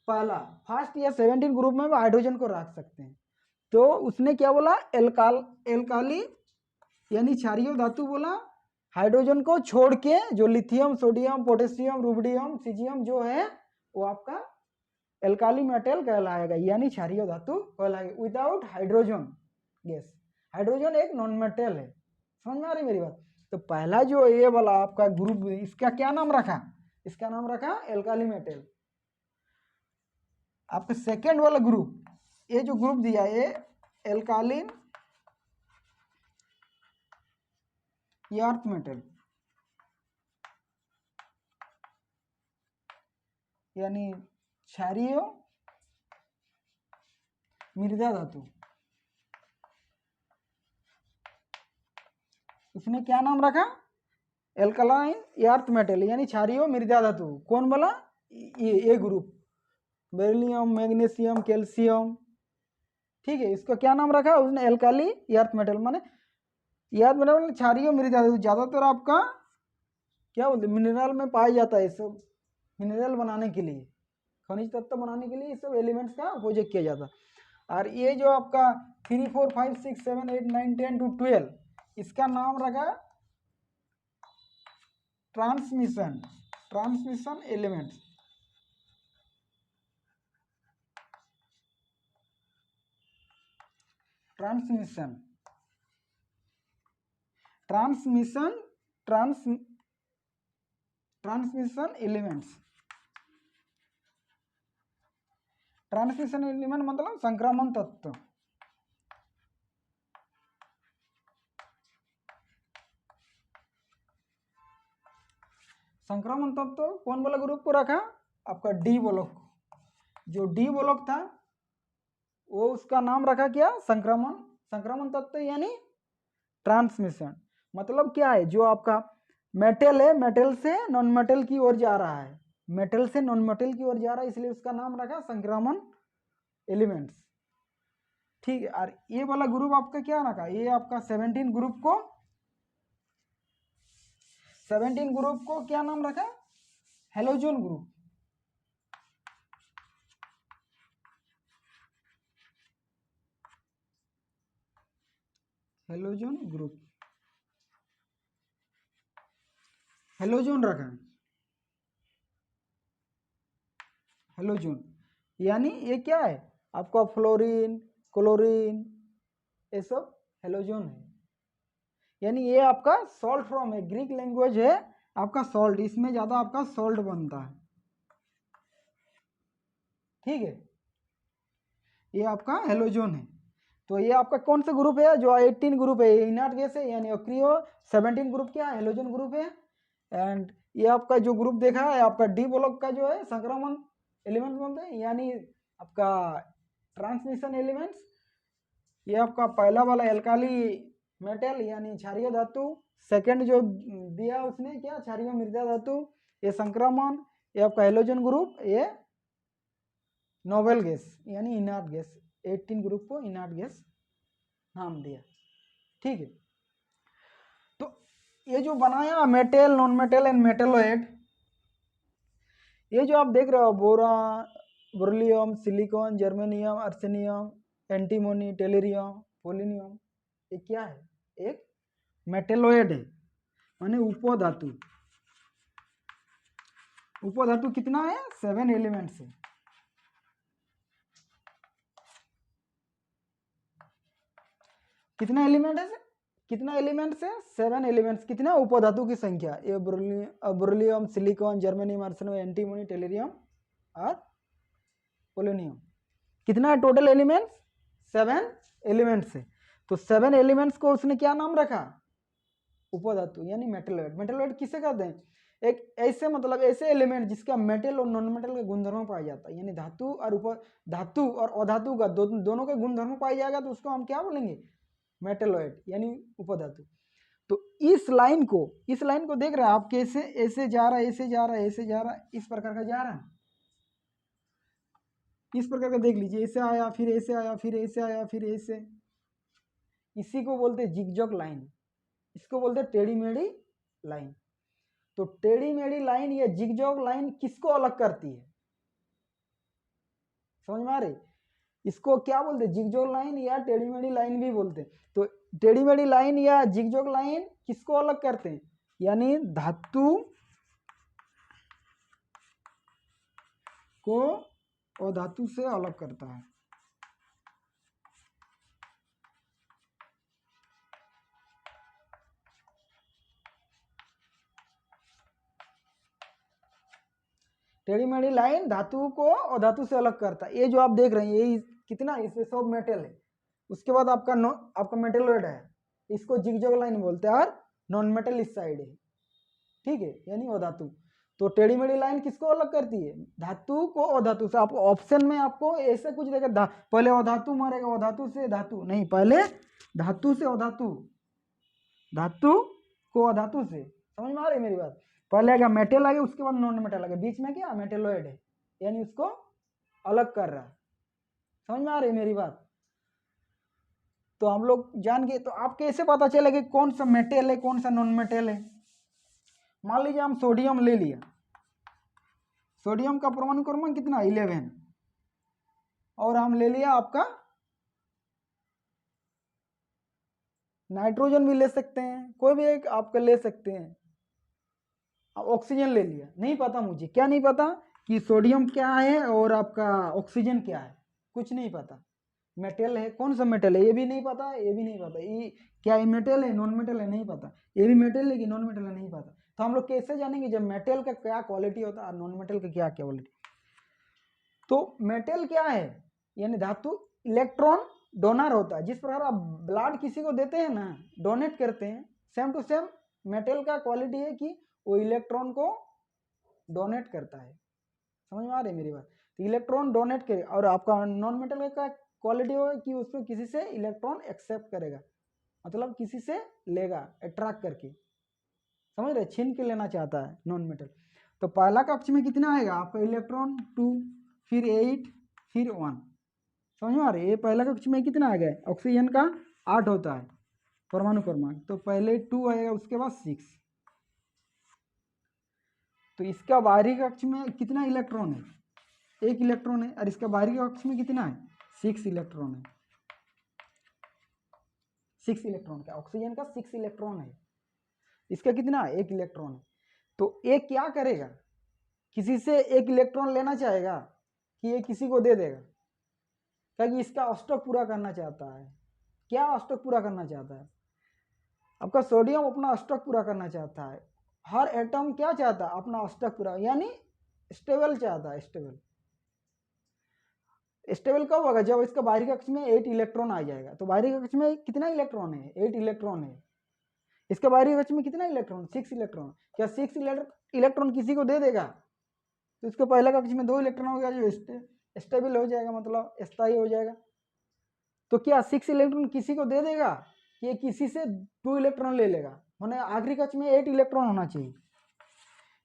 पहला फर्स्ट या 17 ग्रुप में भी हाइड्रोजन को रख सकते हैं। तो उसने क्या बोला, एल्काली यानी क्षारीय धातु बोला, हाइड्रोजन को छोड़ के जो lithium, sodium, potassium, rubidium, caesium जो है वो आपका एल्काली मेटल कहलाएगा, यानी क्षारीय धातु कहलाएगा विदाउट हाइड्रोजन गैस। हाइड्रोजन एक नॉन मेटल है, समझ में आ रही मेरी बात। तो पहला जो ये वाला आपका ग्रुप, इसका क्या नाम रखा, इसका नाम रखा एल्काली मेटल। आपका सेकेंड वाला ग्रुप, ये जो ग्रुप दिया ये एल्कालिन अर्थ मेटल, यानी क्षारीय मृदा धातु। उसने क्या नाम रखा, एल्कालाइन अर्थ मेटल, यानी क्षारीय मृदा धातु। कौन बोला, ये ग्रुप, बेरिलियम, मैग्नीशियम, कैल्शियम, ठीक है। इसको क्या नाम रखा उसने, एल्काली अर्थ मेटल, माने अर्थ मेटल क्षारीय मृदा धातु। ज्यादातर आपका क्या बोलते मिनरल में पाया जाता है, सब मिनरल बनाने के लिए, खनिज तत्व बनाने के लिए सब एलिमेंट्स का प्रोजेक्ट किया जाता। और ये जो आपका 3, 4, 5, 6, 7, 8, 9, 10 to 12, इसका नाम रखा transmission elements. Transmission elements. Transmission element मतलब संक्रमण तत्व। संक्रमण तत्व कौन वाला ग्रुप को रखा, आपका डी ब्लॉक। जो डी ब्लॉक था वो उसका नाम रखा क्या, संक्रमण तत्व, यानी ट्रांसमिशन। मतलब क्या है, जो आपका मेटल है, मेटल से नॉन मेटल की ओर जा रहा है, मेटल से नॉन मेटल की ओर जा रहा है, इसलिए उसका नाम रखा संक्रमण एलिमेंट्स, ठीक है। और ये वाला ग्रुप आपका क्या रखा, ये आपका 17 ग्रुप को क्या नाम रखा, हेलोजन ग्रुप। हेलोजन रखा, हेलोजन यानी ये क्या है आपका, फ्लोरीन, क्लोरीन, ये सब हेलोजन है। यानी ये आपका सॉल्ट फॉर्म है, ग्रीक लैंग्वेज है आपका सॉल्ट, इसमें ज्यादा आपका सॉल्ट बनता है, ठीक है। ये आपका हेलोजन है। तो ये आपका कौन सा ग्रुप है, जो 18 ग्रुप है इनर्ट गैस है, यानी अक्रिय। 17 ग्रुप क्या है, हेलोजन ग्रुप है। एंड ये आपका जो ग्रुप देखा है आपका डी ब्लॉक का जो है संक्रमण एलिमेंट बोलते हैं, यानी आपका ट्रांसमिशन एलिमेंट्स। ये आपका पहला वाला एल्काली मेटल यानी क्षारीय धातु। सेकंड जो दिया उसने क्या, क्षारीय मृदा धातु। ये संक्रमण, ये आपका हेलोजन ग्रुप, ये नोबेल गैस यानी इनर्ट गैस। 18 ग्रुप को इनर्ट गैस नाम दिया, ठीक है। तो ये जो बनाया metal, non metal and metalloid, ये जो आप देख रहे हो boron, silicon, germanium, arsenic, antimony, tellurium, polonium, ये क्या है, एक मेटलोइड है, माने उपधातु। उपधातु कितना है, 7 एलिमेंट्स है। कितना एलिमेंट है, कितना एलिमेंट्स है, 7 एलिमेंट्स। कितना उपधातु की संख्या, ये बोरोलियम, silicon, germanium, arsenic, antimony, tellurium और पोलोनियम। कितना है टोटल एलिमेंट्स, 7 एलिमेंट्स है। तो 7 एलिमेंट्स को उसने क्या नाम रखा, उपधातु यानी मेटलोइड। मेटलोइड किसे कहते हैं, एक ऐसे मतलब ऐसे एलिमेंट जिसका मेटल और नॉन मेटल के गुणधर्म पाया जाता है, यानी धातु और धातु और अधातु का दोनों के गुणधर्म पाया जाएगा तो उसको हम क्या बोलेंगे, मेटलोइड यानी उपधातु। तो इस लाइन को देख रहे हैं आप, कैसे ऐसे जा रहा है, ऐसे जा रहा है, ऐसे जा रहा है, इस प्रकार का जा रहा है, इस प्रकार का देख लीजिए, ऐसे आया, फिर ऐसे आया, फिर ऐसे आया, फिर ऐसे। इसी को बोलते हैं जिगजॉग लाइन, इसको बोलते हैं टेढ़ी मेढ़ी लाइन। तो टेढ़ी मेढ़ी लाइन या जिगजॉग लाइन किसको अलग करती है, समझ में आ रही, इसको क्या बोलते हैं, जिगजॉग लाइन या टेढ़ी मेढ़ी लाइन भी बोलते हैं। तो टेढ़ी मेढ़ी लाइन या जिगजॉग लाइन किसको अलग करते हैं, यानी धातु को अधातु से अलग करता है। टेढ़ी मेढ़ी लाइन धातु को अधातु से अलग करता है। ये जो आप देख रहे हैं ये कितना, इसमें सब मेटल है। उसके बाद आपका मेटलॉइड है, इसको जिगजैग लाइन बोलते हैं, और नॉन मेटल इस साइड है, ठीक है, यानी अधातु। तो टेढ़ी मेढ़ी लाइन किसको अलग करती है? धातु को अधातु से। आपको ऑप्शन में आपको ऐसे कुछ देगा, पहले अधातु मारेगा, अधातु से धातु नहीं, पहले धातु से अधातु, धातु को अधातु से। समझ में आ रही मेरी बात? पहले आएगा मेटल आगे, उसके बाद नॉन मेटल आगे, बीच में क्या मेटेलॉइड है, यानी उसको अलग कर रहा है। समझ में आ रही मेरी बात? तो हम लोग जान गए। तो आप कैसे पता चलेगा कौन सा मेटल है कौन सा नॉन मेटल है? मान लीजिए हम सोडियम ले लिया, सोडियम का परमाणु क्रमांक कितना 11, और हम ले लिया आपका नाइट्रोजन भी ले सकते हैं, कोई भी एक आपका ले सकते हैं। ऑक्सीजन ले लिया, नहीं पता मुझे, क्या नहीं पता कि सोडियम क्या है और आपका ऑक्सीजन क्या है, कुछ नहीं पता। मेटल है, कौन सा मेटल है ये भी नहीं पता, ये भी नहीं पता, ये क्या है, मेटल है नॉन मेटल है नहीं पता, ये भी मेटल है कि नॉन मेटल है नहीं पता। तो हम लोग कैसे जानेंगे जब मेटल का क्या क्वालिटी होता है और नॉन मेटल का क्या क्वालिटी? तो मेटल क्या है, यानी धातु इलेक्ट्रॉन डोनर होता है। जिस प्रकार आप ब्लड किसी को देते हैं ना, डोनेट करते हैं, सेम टू सेम मेटल का क्वालिटी है कि वो इलेक्ट्रॉन को डोनेट करता है। समझ में आ रही है मेरी बात? तो इलेक्ट्रॉन डोनेट करे, और आपका नॉन मेटल का क्वालिटी होगा कि उसको किसी से इलेक्ट्रॉन एक्सेप्ट करेगा, मतलब किसी से लेगा अट्रैक्ट करके। समझ रहे? छीन के लेना चाहता है नॉन मेटल। तो पहला कक्ष में कितना आएगा आपका इलेक्ट्रॉन 2, फिर 8, फिर 1। समझ में आ रही है? ये पहला कक्ष में कितना आ गया? ऑक्सीजन का 8 होता है परमाणु क्रमांक, तो पहले 2 आएगा, उसके बाद 6। तो इसका बाहरी कक्ष में कितना इलेक्ट्रॉन है? 1 इलेक्ट्रॉन है, और इसका बाहरी कक्ष में कितना है? 6 इलेक्ट्रॉन है। 6 इलेक्ट्रॉन का, ऑक्सीजन का 6 इलेक्ट्रॉन है, इसका कितना है? 1 इलेक्ट्रॉन है। तो ये क्या करेगा? किसी से 1 इलेक्ट्रॉन लेना चाहेगा कि ये किसी को दे देगा? क्या कि इसका अष्टक पूरा करना चाहता है। क्या अष्टक पूरा करना चाहता है? आपका सोडियम अपना अष्टक पूरा करना चाहता है। हर एटम क्या चाहता है? अपना अष्टक पूरा, यानी स्टेबल चाहता है। स्टेबल स्टेबल कब होगा? जब इसका बाहरी कक्ष में 8 इलेक्ट्रॉन आ जाएगा। तो बाहरी कक्ष में कितना इलेक्ट्रॉन है? 8 इलेक्ट्रॉन है। इसके बाहरी कक्ष में कितना इलेक्ट्रॉन? 6 इलेक्ट्रॉन। क्या 6 इलेक्ट्रॉन किसी को दे देगा? तो इसके पहले कक्ष में 2 इलेक्ट्रॉन हो गया जो स्टेबल हो जाएगा, मतलब स्थायी हो जाएगा। तो क्या 6 इलेक्ट्रॉन किसी को दे देगा कि किसी से 2 इलेक्ट्रॉन ले लेगा? माने आखिरी कक्ष में 8 इलेक्ट्रॉन होना चाहिए।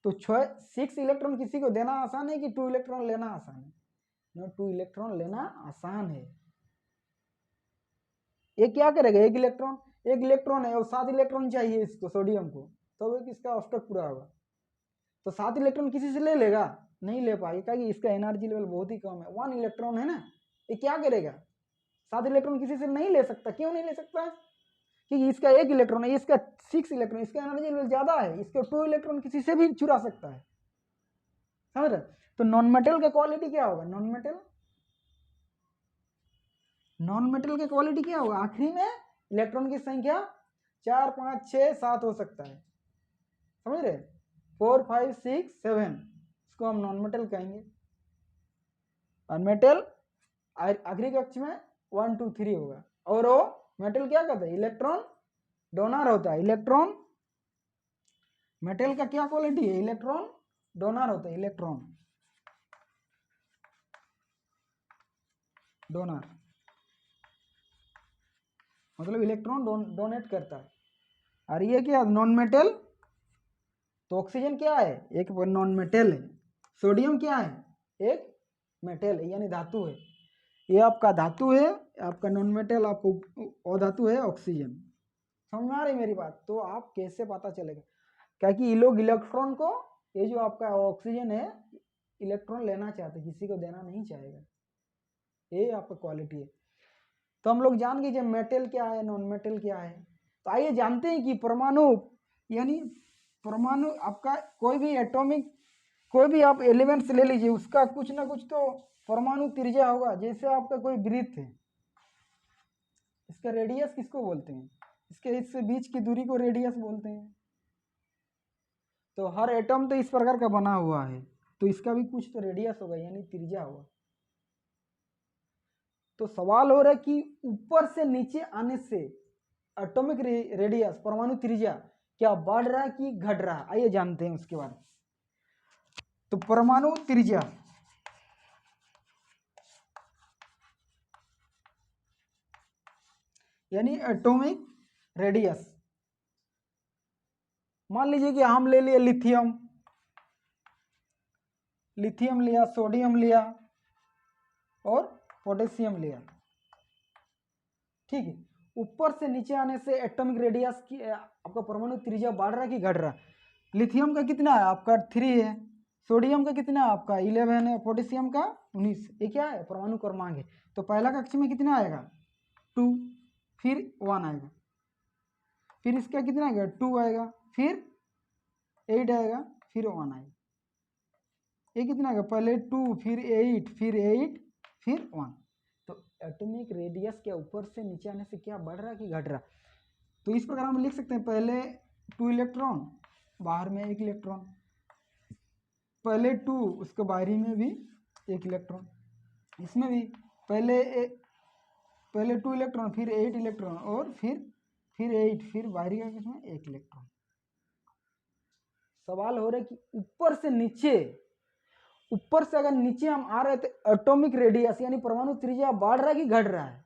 तो 6 इलेक्ट्रॉन किसी को देना आसान है कि 2 इलेक्ट्रॉन लेना आसान है? 2 इलेक्ट्रॉन लेना आसान है। ये क्या करेगा? 1 इलेक्ट्रॉन है और 7 इलेक्ट्रॉन चाहिए इसको, सोडियम को, तो इसका अष्टक पूरा होगा। तो 7 इलेक्ट्रॉन किसी से ले लेगा? नहीं ले पाएगा, क्योंकि इसका एनर्जी लेवल बहुत ही कम है, 1 इलेक्ट्रॉन है ना। ये क्या करेगा? 7 इलेक्ट्रॉन किसी से नहीं ले सकता। क्यों नहीं ले सकता? क्योंकि इसका 1 इलेक्ट्रॉन है, इसका 6 इलेक्ट्रॉन, इसका एनर्जी लेवल ज्यादा है, इसके 2 इलेक्ट्रॉन किसी से भी चुरा सकता है। समझ रहे? तो नॉन मेटल का क्वालिटी क्या होगा? नॉन मेटल का क्वालिटी क्या होगा? आखिरी में इलेक्ट्रॉन की संख्या 4, 5, 6, 7 हो सकता है। समझ रहे? 4, 5, 6, 7, इसको हम नॉन मेटल कहेंगे। और मेटल आखिरी कक्ष में 1, 2, 3 होगा। और वो मेटल क्या करता है? इलेक्ट्रॉन डोनर होता है। इलेक्ट्रॉन मेटल का क्या क्वालिटी है? इलेक्ट्रॉन डोनर होता है। इलेक्ट्रॉन डोनर मतलब इलेक्ट्रॉन डोनेट करता है। और ये क्या नॉन मेटल? तो ऑक्सीजन क्या है? एक नॉन मेटल है। सोडियम क्या है? एक मेटल है, यानी धातु है। ये आपका धातु है, आपका नॉन मेटल, आपको अधातु है ऑक्सीजन। समझ में आ रही मेरी बात? तो आप कैसे पता चलेगा? क्या कि ये लोग इलेक्ट्रॉन को, ये जो आपका ऑक्सीजन है, इलेक्ट्रॉन लेना चाहते, किसी को देना नहीं चाहेगा। ये आपका क्वालिटी है। तो हम लोग जान गए मेटल क्या है, नॉन मेटल क्या है। तो आइए जानते हैं कि परमाणु यानी परमाणु आपका कोई भी एटॉमिक, कोई भी आप एलिमेंट्स ले लीजिए, उसका कुछ ना कुछ तो परमाणु त्रिज्या होगा। जैसे आपका कोई वृत्त है, इसका रेडियस किसको बोलते हैं? इसके इससे बीच की दूरी को रेडियस बोलते हैं। तो हर एटम तो इस प्रकार का बना हुआ है, तो इसका भी कुछ तो रेडियस होगा, यानी त्रिज्या होगा। तो सवाल हो रहा है कि ऊपर से नीचे आने से एटॉमिक रेडियस, परमाणु त्रिज्या क्या बढ़ रहा है कि घट रहा है? आइए जानते हैं उसके बारे में। तो परमाणु त्रिज्या यानी एटॉमिक रेडियस, मान लीजिए कि हम ले लिए लिथियम, लिथियम लिया, सोडियम लिया और पोटेशियम लिया, ठीक है। ऊपर से नीचे आने से एटॉमिक रेडियस की आपका परमाणु त्रिज्या बढ़ रहा है कि घट रहा है? लिथियम का कितना है आपका? 3 है। सोडियम का कितना है आपका? 11 है। पोटेशियम का 19। ये क्या है? परमाणु क्रमांक है। तो पहला कक्ष में कितना आएगा? 2, फिर 1 आएगा, फिर इसका कितना आएगा? 2 आएगा, फिर 8 आएगा, फिर 1 आएगा। ये कितना आएगा? पहले 2, फिर 8, फिर 8, फिर 1। तो एटॉमिक रेडियस के ऊपर से नीचे आने से क्या बढ़ रहा कि घट रहा? तो इस प्रकार हम लिख सकते हैं, पहले 2 इलेक्ट्रॉन, बाहर में 1 इलेक्ट्रॉन, पहले 2, उसके बाहरी में भी 1 इलेक्ट्रॉन, इसमें भी पहले 2 इलेक्ट्रॉन, फिर 8 इलेक्ट्रॉन और फिर 8, फिर बाहरी का किसमें 1 इलेक्ट्रॉन। सवाल हो रहा है कि ऊपर से अगर नीचे हम आ रहे तो एटॉमिक रेडियस यानी परमाणु त्रिज्या बढ़ रहा है कि घट रहा है?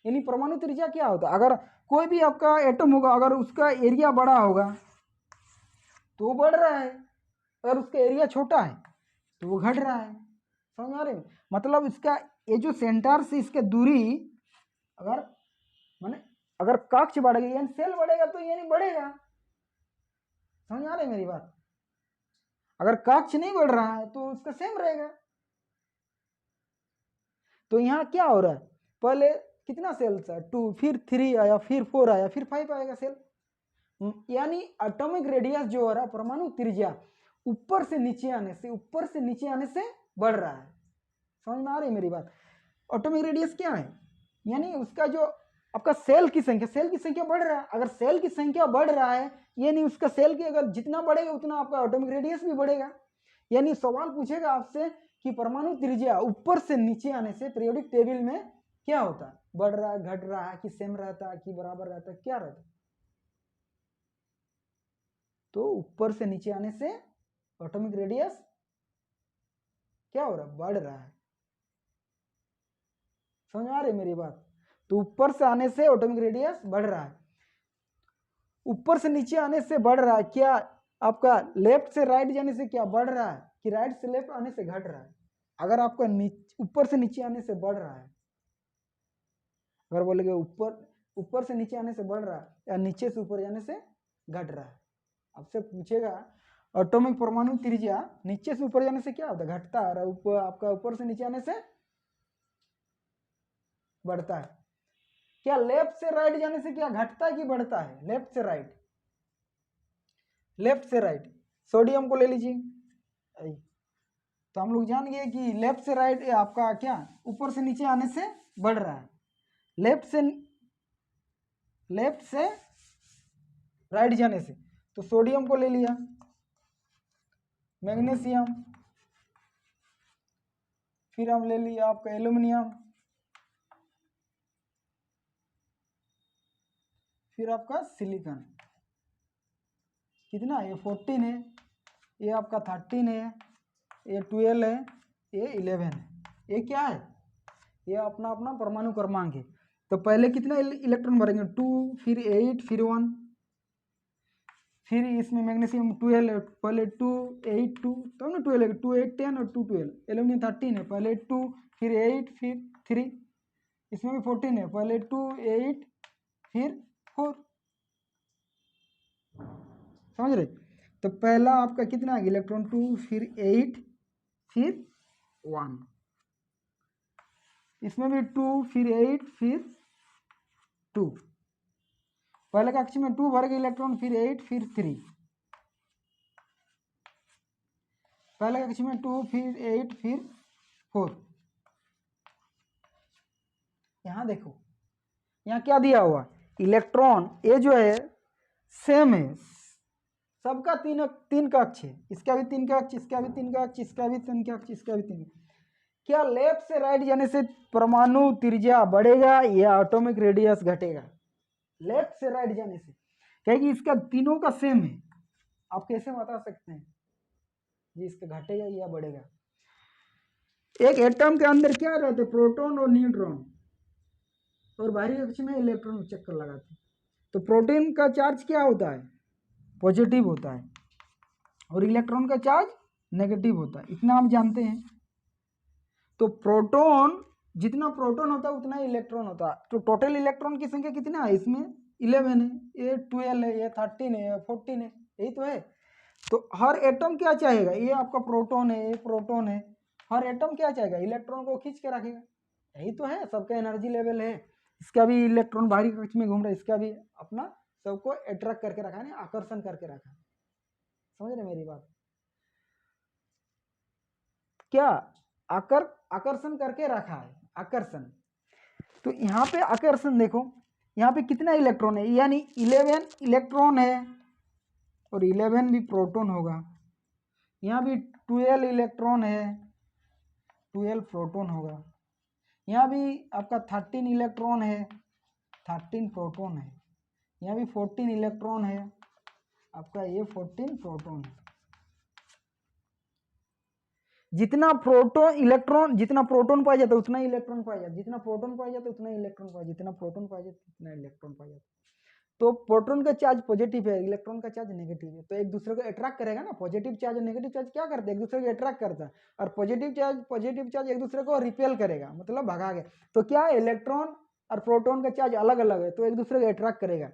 यानी परमाणु त्रिज्या क्या होता है? अगर कोई भी आपका एटम होगा, अगर उसका एरिया बड़ा होगा तो वो बढ़ रहा है, अगर उसका एरिया छोटा है तो वो घट रहा है। समझ आ रहे? मतलब इसका ये जो सेंटर से इसके दूरी, अगर माने अगर कक्ष बढ़ेगा यानी सेल बढ़ेगा तो यानी बढ़ेगा। समझ आ रही मेरी बात? अगर कक्ष नहीं बढ़ रहा है तो उसका सेम रहेगा। तो यहाँ क्या हो रहा है? पहले कितना सेल था? 2, फिर 3 आया, फिर 4 आया, फिर 5 आएगा सेल। यानी एटॉमिक रेडियस जो हो रहा है, परमाणु त्रिज्या ऊपर से नीचे आने से बढ़ रहा है। समझ में आ रही है मेरी बात? एटॉमिक रेडियस क्या है? यानी उसका जो आपका सेल की संख्या बढ़ रहा है। अगर सेल की संख्या बढ़ रहा है यानी उसका सेल की अगर जितना बढ़ेगा उतना आपका एटॉमिक रेडियस भी बढ़ेगा। यानी सवाल पूछेगा आपसे कि परमाणु त्रिज्या ऊपर से नीचे आने से पीरियोडिक टेबल में क्या होता है? बढ़ रहा है, घट रहा है, कि सेम रहता है, कि बराबर रहता है, क्या रहता है? तो ऊपर से नीचे आने से एटॉमिक रेडियस क्या हो रहा है? बढ़ रहा है। समझ आ रही मेरी बात? तो ऊपर से आने से एटॉमिक रेडियस बढ़ रहा है, ऊपर से नीचे आने से बढ़ रहा है। क्या आपका लेफ्ट से राइट जाने से क्या बढ़ रहा है कि राइट से लेफ्ट आने से घट रहा है? अगर आपका ऊपर से नीचे आने से बढ़ रहा है, अगर बोलेगे ऊपर से नीचे आने से बढ़ रहा है या नीचे से ऊपर जाने से घट रहा है, आपसे पूछेगा एटॉमिक परमाणु त्रिज्या नीचे से ऊपर जाने से क्या होता है? घटता है, और आपका ऊपर से नीचे आने से बढ़ता है। क्या लेफ्ट से राइट जाने से क्या घटता है कि बढ़ता है? लेफ्ट से राइट, सोडियम को ले लीजिए। तो हम लोग जान गए कि लेफ्ट से राइट आपका क्या ऊपर से नीचे आने से बढ़ रहा है, लेफ्ट से राइट जाने से। तो सोडियम को ले लिया, मैग्नीशियम, फिर हम ले लिया आपका एल्यूमिनियम, फिर आपका सिलिकॉन। कितना? ये 14 है, ये आपका 13 है, ये 12 है, ये 11 है। ये क्या है? ये अपना अपना परमाणु क्रमांक है। तो पहले कितना इलेक्ट्रॉन भरेंगे? 2, फिर 8, फिर 1, फिर इसमें मैग्नीशियम 12, पहले 2, 8, 2, तब ना 12 है, 2, 8, 10 और 2, 12। एल्यूमिनियम 13 है, पहले 2, फिर 8, फिर 3। इसमें भी 14 है, पहले 2, 8, फिर 4। समझ रहे? तो पहला आपका कितना है? इलेक्ट्रॉन 2, फिर 8, फिर 1। इसमें भी 2, फिर 8, फिर 2। पहले कक्ष में 2 भर गए इलेक्ट्रॉन, फिर 8, फिर 3। पहले कक्ष में 2, फिर 8, फिर 4। यहाँ देखो, यहाँ क्या दिया हुआ, इलेक्ट्रॉन ये जो है सेम है, सबका तीन कक्ष है, इसका भी 3 कक्ष, इसका भी 3 कक्ष, इसका भी 3 कक्ष, इसका भी 3 कक्ष। क्या लेफ्ट से राइट जाने से परमाणु त्रिज्या बढ़ेगा या एटॉमिक रेडियस घटेगा? लेफ्ट से राइट जाने से, क्योंकि इसका तीनों का सेम है। आप कैसे बता सकते हैं जी इसका घटेगा या बढ़ेगा? एक एटम के अंदर क्या रहते हैं, प्रोटॉन और न्यूट्रॉन, और बाहरी कक्ष में इलेक्ट्रॉन चक्कर लगाते हैं। तो प्रोटॉन का चार्ज क्या होता है, पॉजिटिव होता है, और इलेक्ट्रॉन का चार्ज नेगेटिव होता है, इतना हम जानते हैं। तो प्रोटॉन, जितना प्रोटॉन होता है उतना ही इलेक्ट्रॉन होता है। तो टोटल इलेक्ट्रॉन की संख्या कितना है, इसमें 11 है, ये 12 है, ये 13 है, ये 14 है, यही तो है। तो हर एटम क्या चाहेगा, ये आपका प्रोटॉन है, ये प्रोटॉन है, हर एटम क्या चाहेगा, इलेक्ट्रॉन को खींच के रखेगा, यही तो है, सबका एनर्जी लेवल है। इसका भी इलेक्ट्रॉन बाहरी कक्ष में घूम रहा है, इसका भी अपना सबको अट्रैक्ट करके रखा है, आकर्षण करके रखा है। समझ रहे मेरी बात? क्या आकर्षण करके रखा है, आकर्षण। तो यहाँ पे आकर्षण देखो, यहाँ पे कितना इलेक्ट्रॉन है, यानी 11 इलेक्ट्रॉन है, और 11 भी प्रोटॉन होगा। यहाँ भी 12 इलेक्ट्रॉन है, 12 प्रोटॉन होगा। यहाँ भी आपका 13 इलेक्ट्रॉन है, 13 प्रोटॉन है। यहाँ भी 14 इलेक्ट्रॉन है, आपका ये 14 प्रोटॉन है। जितना प्रोटॉन इलेक्ट्रॉन, जितना प्रोटॉन पाया जाता है उतना ही इलेक्ट्रॉन पाया जाता है, जितना प्रोटॉन पाया जाता है उतना ही इलेक्ट्रॉन पाया, जितना प्रोटॉन पाया जाता है उतना इलेक्ट्रॉन पाया जाता है। तो प्रोटॉन का चार्ज पॉजिटिव है, इलेक्ट्रॉन का चार्ज नेगेटिव है, तो एक दूसरे को अट्रैक्ट करेगा ना। पॉजिटिव चार्ज और नेगेटिव चार्ज क्या करते हैं, एक दूसरे को अट्रैक्ट करता है, और पॉजिटिव चार्ज एक दूसरे को रिपेल करेगा, मतलब भगा गया। तो क्या है, इलेक्ट्रॉन और प्रोटॉन का चार्ज अलग अलग है, तो एक दूसरे को अट्रैक्ट करेगा।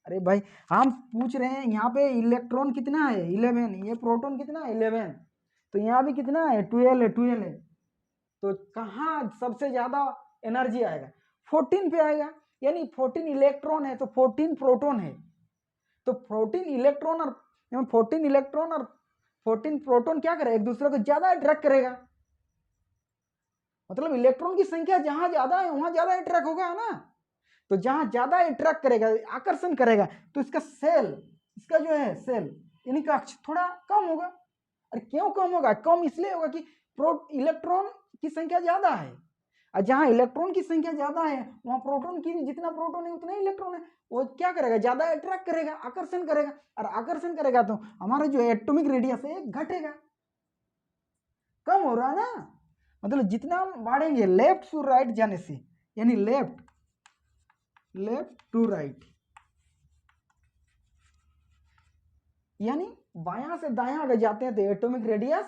अरे भाई हम पूछ रहे हैं, यहाँ पे इलेक्ट्रॉन कितना है 11, ये प्रोटॉन कितना है 11, तो यहाँ भी कितना है 12 है, 12 है। तो कहाँ सबसे ज्यादा एनर्जी आएगा, 14 पे आएगा, यानी 14 इलेक्ट्रॉन है तो 14 प्रोटॉन है। तो 14 इलेक्ट्रॉन और 14 प्रोटॉन क्या करेगा, एक दूसरे को ज्यादा अट्रैक्ट करेगा। मतलब इलेक्ट्रॉन की संख्या जहां ज्यादा है वहां ज्यादा अट्रैक्ट होगा ना। तो जहां ज्यादा अट्रैक्ट करेगा, आकर्षण करेगा, तो इसका सेल, इसका जो है सेल यानी कक्ष थोड़ा कम होगा। अरे क्यों कम होगा, कम इसलिए होगा कि इलेक्ट्रॉन की संख्या ज्यादा है, और जहां इलेक्ट्रॉन की संख्या ज्यादा है वहां प्रोटॉन की भी जितना प्रोटॉन है उतना ही इलेक्ट्रॉन है, वो क्या करेगा, ज्यादा अट्रैक्ट करेगा, आकर्षण करेगा, और आकर्षण करेगा तो हमारा जो एटॉमिक रेडियस है घटेगा, कम हो रहा है ना। मतलब जितना हम बढ़ेंगे लेफ्ट टू राइट जाने से, यानी लेफ्ट टू राइट, यानी बायां से दायां अगर जाते हैं तो एटॉमिक रेडियस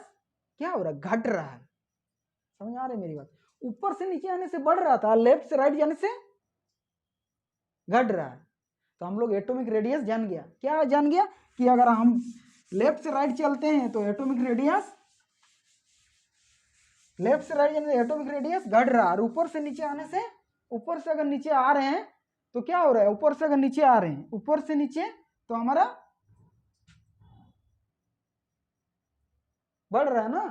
क्या हो रहा है, घट रहा है। समझ आ रही है मेरी बात? ऊपर से नीचे आने से बढ़ रहा था, लेफ्ट से राइट जाने से घट रहा है। तो हम लोग एटॉमिक रेडियस जान गया, क्या जान गया कि अगर हम लेफ्ट से राइट चलते हैं तो एटॉमिक रेडियस, लेफ्ट से राइट जाने से एटॉमिक रेडियस घट रहा है, और ऊपर से नीचे आने से, ऊपर से अगर नीचे आ रहे हैं तो क्या हो रहा है, ऊपर से अगर नीचे आ रहे हैं, ऊपर से नीचे, तो हमारा बढ़ रहा है ना,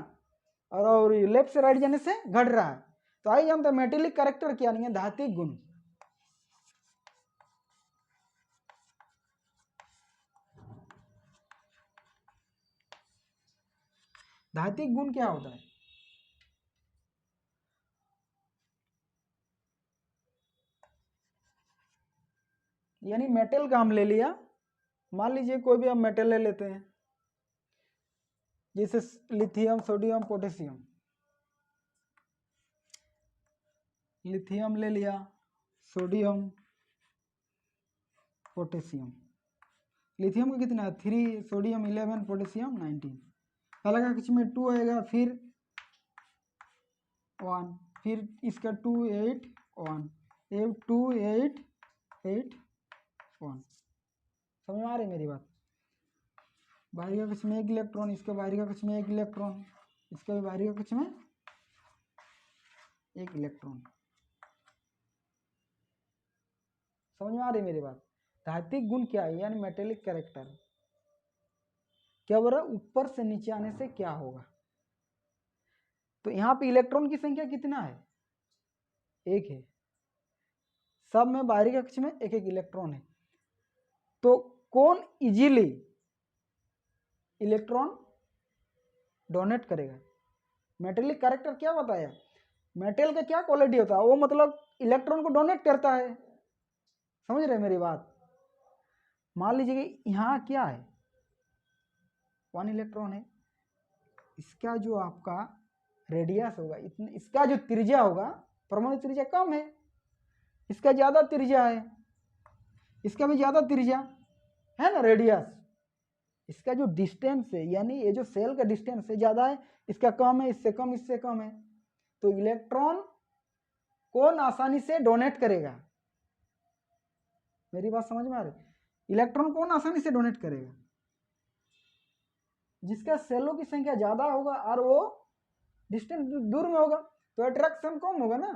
और लेफ्ट से राइट जाने से घट रहा है। तो आइए जानते हैं मेटेलिक कैरेक्टर क्या नहीं है, धात्विक गुण। धात्विक गुण क्या होता है, यानी मेटल का हम ले लिया, मान लीजिए कोई भी हम मेटल ले लेते हैं, जैसे लिथियम, सोडियम, पोटेशियम। लिथियम ले लिया, सोडियम, पोटेशियम। लिथियम का कितना है 3, सोडियम 11, पोटेशियम 19। अलग कक्ष में 2 आएगा, फिर 1, फिर इसका 2 8 1, 2 8 8 1। समझ में आ रही मेरी बात? बाहरी कक्ष में 1 इलेक्ट्रॉन, इसका बाहरी कक्ष में 1 इलेक्ट्रॉन, इसका भी बाहरी कक्ष में 1 इलेक्ट्रॉन। समझ में आ रही मेरी बात? धात्विक गुण क्या है, यानी मेटेलिक कैरेक्टर। क्या बोल रहा है, ऊपर से नीचे आने से क्या होगा। तो यहाँ पे इलेक्ट्रॉन की संख्या कितना है, एक है, सब में बाहरी कक्ष में एक एक इलेक्ट्रॉन है। तो कौन इजीली इलेक्ट्रॉन डोनेट करेगा। मेटेलिक कैरेक्टर क्या बताया, मेटल का क्या क्वालिटी होता है, वो मतलब इलेक्ट्रॉन को डोनेट करता है। समझ रहे मेरी बात। मान लीजिए कि यहाँ क्या है, 1 इलेक्ट्रॉन है, इसका जो आपका रेडियस होगा इतने, इसका जो त्रिज्या होगा, परमाणु त्रिज्या कम है, इसका ज्यादा त्रिज्या है, इसका भी ज्यादा त्रिज्या है ना रेडियस। इसका जो डिस्टेंस है, यानी ये जो सेल का डिस्टेंस है ज्यादा है, इसका कम है, इससे कम, इससे कम है। तो इलेक्ट्रॉन कौन आसानी से डोनेट करेगा, मेरी बात समझ में आ रही। इलेक्ट्रॉन कौन आसानी से डोनेट करेगा, जिसका सेलों की संख्या ज्यादा होगा और वो डिस्टेंस दूर में होगा, तो अट्रैक्शन कम होगा ना।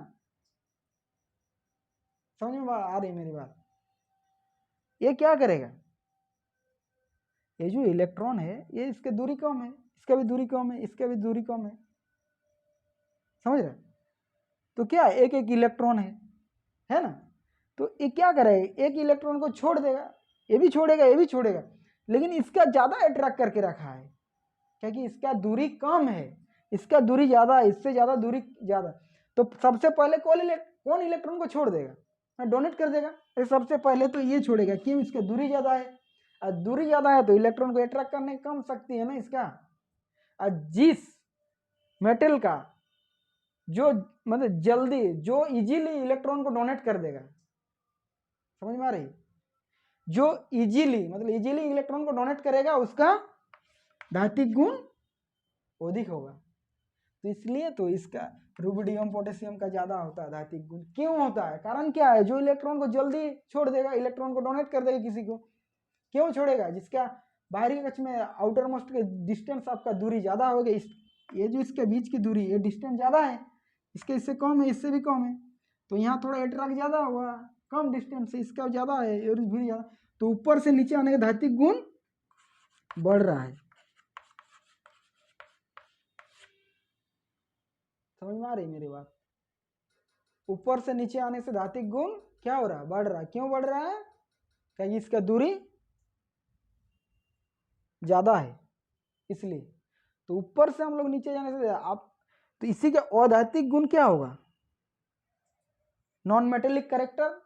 समझ में आ रही मेरी बात। ये क्या करेगा, ये जो इलेक्ट्रॉन है ये इसकी दूरी कम है, इसका भी दूरी कम है, इसका भी दूरी कम है, समझ रहे। तो क्या एक एक इलेक्ट्रॉन है ना। तो ये क्या करेगा, एक इलेक्ट्रॉन को छोड़ देगा, ये भी छोड़ेगा, ये भी छोड़ेगा, लेकिन इसका ज्यादा अट्रैक्ट करके रखा है, क्योंकि इसका दूरी कम है, इसका दूरी ज्यादा है, इससे ज्यादा दूरी ज्यादा। तो सबसे पहले कौन इलेक्ट्रॉन को छोड़ देगा, डोनेट कर देगा। अरे सबसे पहले तो ये छोड़ेगा, क्यों, इसका दूरी ज्यादा है, और दूरी ज्यादा है तो इलेक्ट्रॉन को अट्रैक्ट करने की कम शक्ति है ना इसका। और जिस मेटल का जो मतलब जल्दी, जो इजीली इलेक्ट्रॉन को डोनेट कर देगा, समझ में आ रही, जो इजीली मतलब इजीली इलेक्ट्रॉन को डोनेट करेगा, उसका धात्विक गुण अधिक होगा। तो इसलिए तो इसका रुबिडियम पोटेशियम का ज्यादा होता है धात्विक गुण। क्यों होता है, कारण क्या है, जो इलेक्ट्रॉन को जल्दी छोड़ देगा, इलेक्ट्रॉन को डोनेट कर देगा किसी को। क्यों छोड़ेगा, जिसका बाहरी कक्ष में आउटर मोस्ट के डिस्टेंस आपका दूरी ज्यादा होगा, ये जो इसके बीच की दूरी, ये डिस्टेंस ज्यादा है, इसके इससे कम है, इससे भी कम है, तो यहाँ थोड़ा अट्रैक्ट ज्यादा हुआ, कम डिस्टेंस से इसका ज्यादा है और भी ज्यादा, तो ऊपर से नीचे आने का धात्विक गुण बढ़ रहा है। समझ में आ रही मेरी बात। ऊपर से नीचे आने से धात्विक गुण क्या हो रहा है, बढ़ रहा है। क्यों बढ़ रहा है, क्योंकि इसका दूरी ज्यादा है इसलिए। तो ऊपर से हम लोग नीचे जाने से आप, तो इसी का अधात्विक गुण क्या होगा, non metallic character.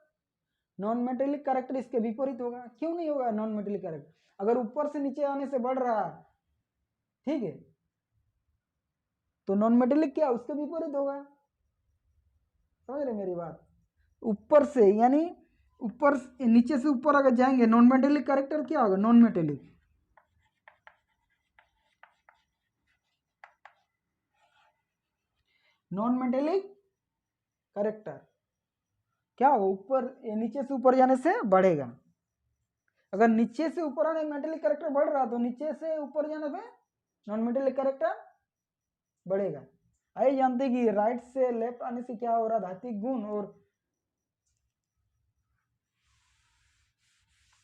Non metallic character इसके विपरीत होगा। क्यों नहीं होगा नॉन मेटेलिक कैरेक्टर, अगर ऊपर से नीचे आने से बढ़ रहा है, ठीक है, तो नॉन मेटेलिक क्या उसके विपरीत होगा। समझ रहे मेरी बात। ऊपर से यानी ऊपर नीचे से ऊपर अगर जाएंगे, नॉन मेटेलिक कैरेक्टर क्या होगा, non metallic, non metallic character क्या होगा, ऊपर नीचे से ऊपर जाने से बढ़ेगा। अगर नीचे से ऊपर आने मेटेलिक कैरेक्टर बढ़ रहा, तो नीचे से ऊपर जाने पे नॉन मेटेलिक कैरेक्टर बढ़ेगा। आइए जानते कि राइट से लेफ्ट आने से क्या हो रहा, धात्विक गुण, और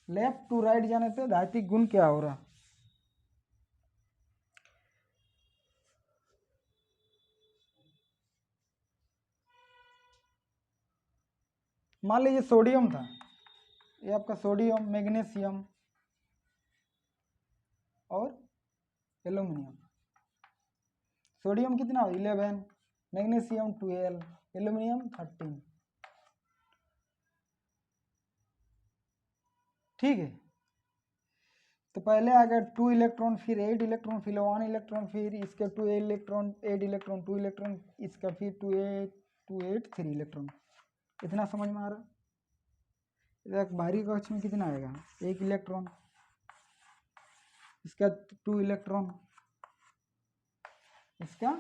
लेफ्ट टू राइट जाने से धात्विक गुण क्या हो रहा। मान लीजिए सोडियम था, ये आपका सोडियम, मैग्नीशियम और एल्यूमिनियम। सोडियम कितना, 11, मैग्नीशियम 12, एल्यूमिनियम 13, ठीक है। तो पहले आ गया 2 इलेक्ट्रॉन, फिर 8 इलेक्ट्रॉन, फिर 1 इलेक्ट्रॉन, फिर इसके 2 इलेक्ट्रॉन, 8 इलेक्ट्रॉन, 2 इलेक्ट्रॉन, इसका फिर 2 8 3 इलेक्ट्रॉन। इतना समझ में आ रहा। बाहरी कक्ष में कितना आएगा, 1 इलेक्ट्रॉन, इसका 2 इलेक्ट्रॉन, इसका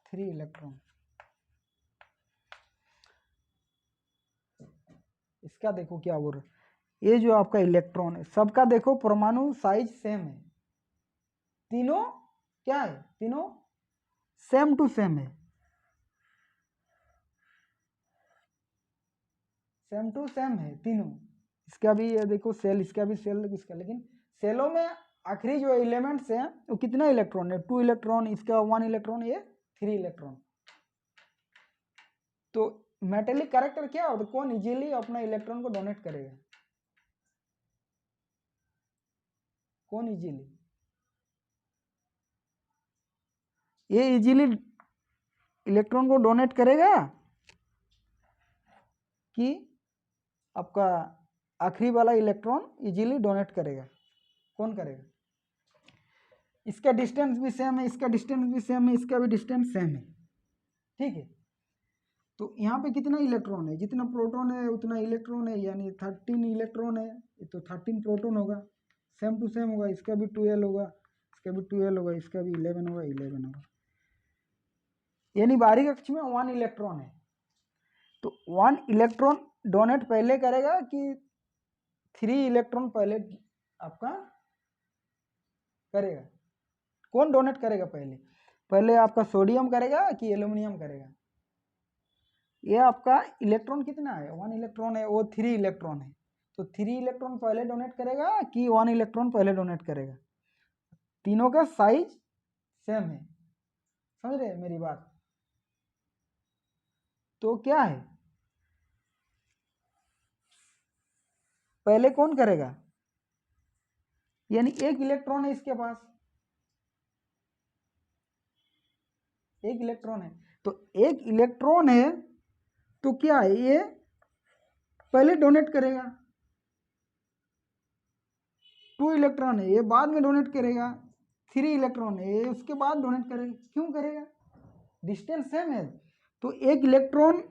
3 इलेक्ट्रॉन, इसका देखो क्या बोल रहा है। ये जो आपका इलेक्ट्रॉन है, सबका देखो परमाणु साइज सेम है, तीनों क्या है, तीनों सेम टू सेम है, सेम टू सेम है तीनों। इसका भी ये देखो सेल, इसका भी सेल, इसका, लेकिन सेलों में आखिरी जो एलिमेंट्स हैं वो कितना इलेक्ट्रॉन है, 2 इलेक्ट्रॉन, इसका 1 इलेक्ट्रॉन, ये 3 इलेक्ट्रॉन। तो मेटेलिक कैरेक्टर क्या होता है, कौन इजीली अपना इलेक्ट्रॉन को डोनेट करेगा, कौन इजीली, ये इजीली इलेक्ट्रॉन को डोनेट करेगा कि आपका आखिरी वाला इलेक्ट्रॉन इजीली डोनेट करेगा, कौन करेगा। इसका डिस्टेंस भी सेम है, इसका डिस्टेंस भी सेम है, इसका भी डिस्टेंस सेम है, ठीक है। तो यहाँ पे कितना इलेक्ट्रॉन है, जितना प्रोटॉन है उतना इलेक्ट्रॉन है, यानी 13 इलेक्ट्रॉन है, तो 13 प्रोटॉन होगा, सेम टू सेम होगा, इसका भी 12 होगा, इसका भी 12 होगा, इसका भी 11 होगा, 11 होगा, यानी बाहरी कक्ष में 1 इलेक्ट्रॉन है। तो 1 इलेक्ट्रॉन डोनेट पहले करेगा कि 3 इलेक्ट्रॉन पहले आपका करेगा, कौन डोनेट करेगा पहले, पहले आपका सोडियम करेगा कि एल्यूमिनियम करेगा। ये आपका इलेक्ट्रॉन कितना है, 1 इलेक्ट्रॉन है, वो 3 इलेक्ट्रॉन है, तो 3 इलेक्ट्रॉन पहले डोनेट करेगा कि 1 इलेक्ट्रॉन पहले डोनेट करेगा। तीनों का साइज सेम है, समझ रहे मेरी बात। तो क्या है, पहले कौन करेगा, यानी 1 इलेक्ट्रॉन है इसके पास, 1 इलेक्ट्रॉन है, तो 1 इलेक्ट्रॉन है, तो क्या है, ये पहले डोनेट करेगा। 2 इलेक्ट्रॉन है, ये बाद में डोनेट करेगा। 3 इलेक्ट्रॉन है, ये उसके बाद डोनेट करेगा, क्यों करेगा, डिस्टेंस सेम है। तो 1 इलेक्ट्रॉन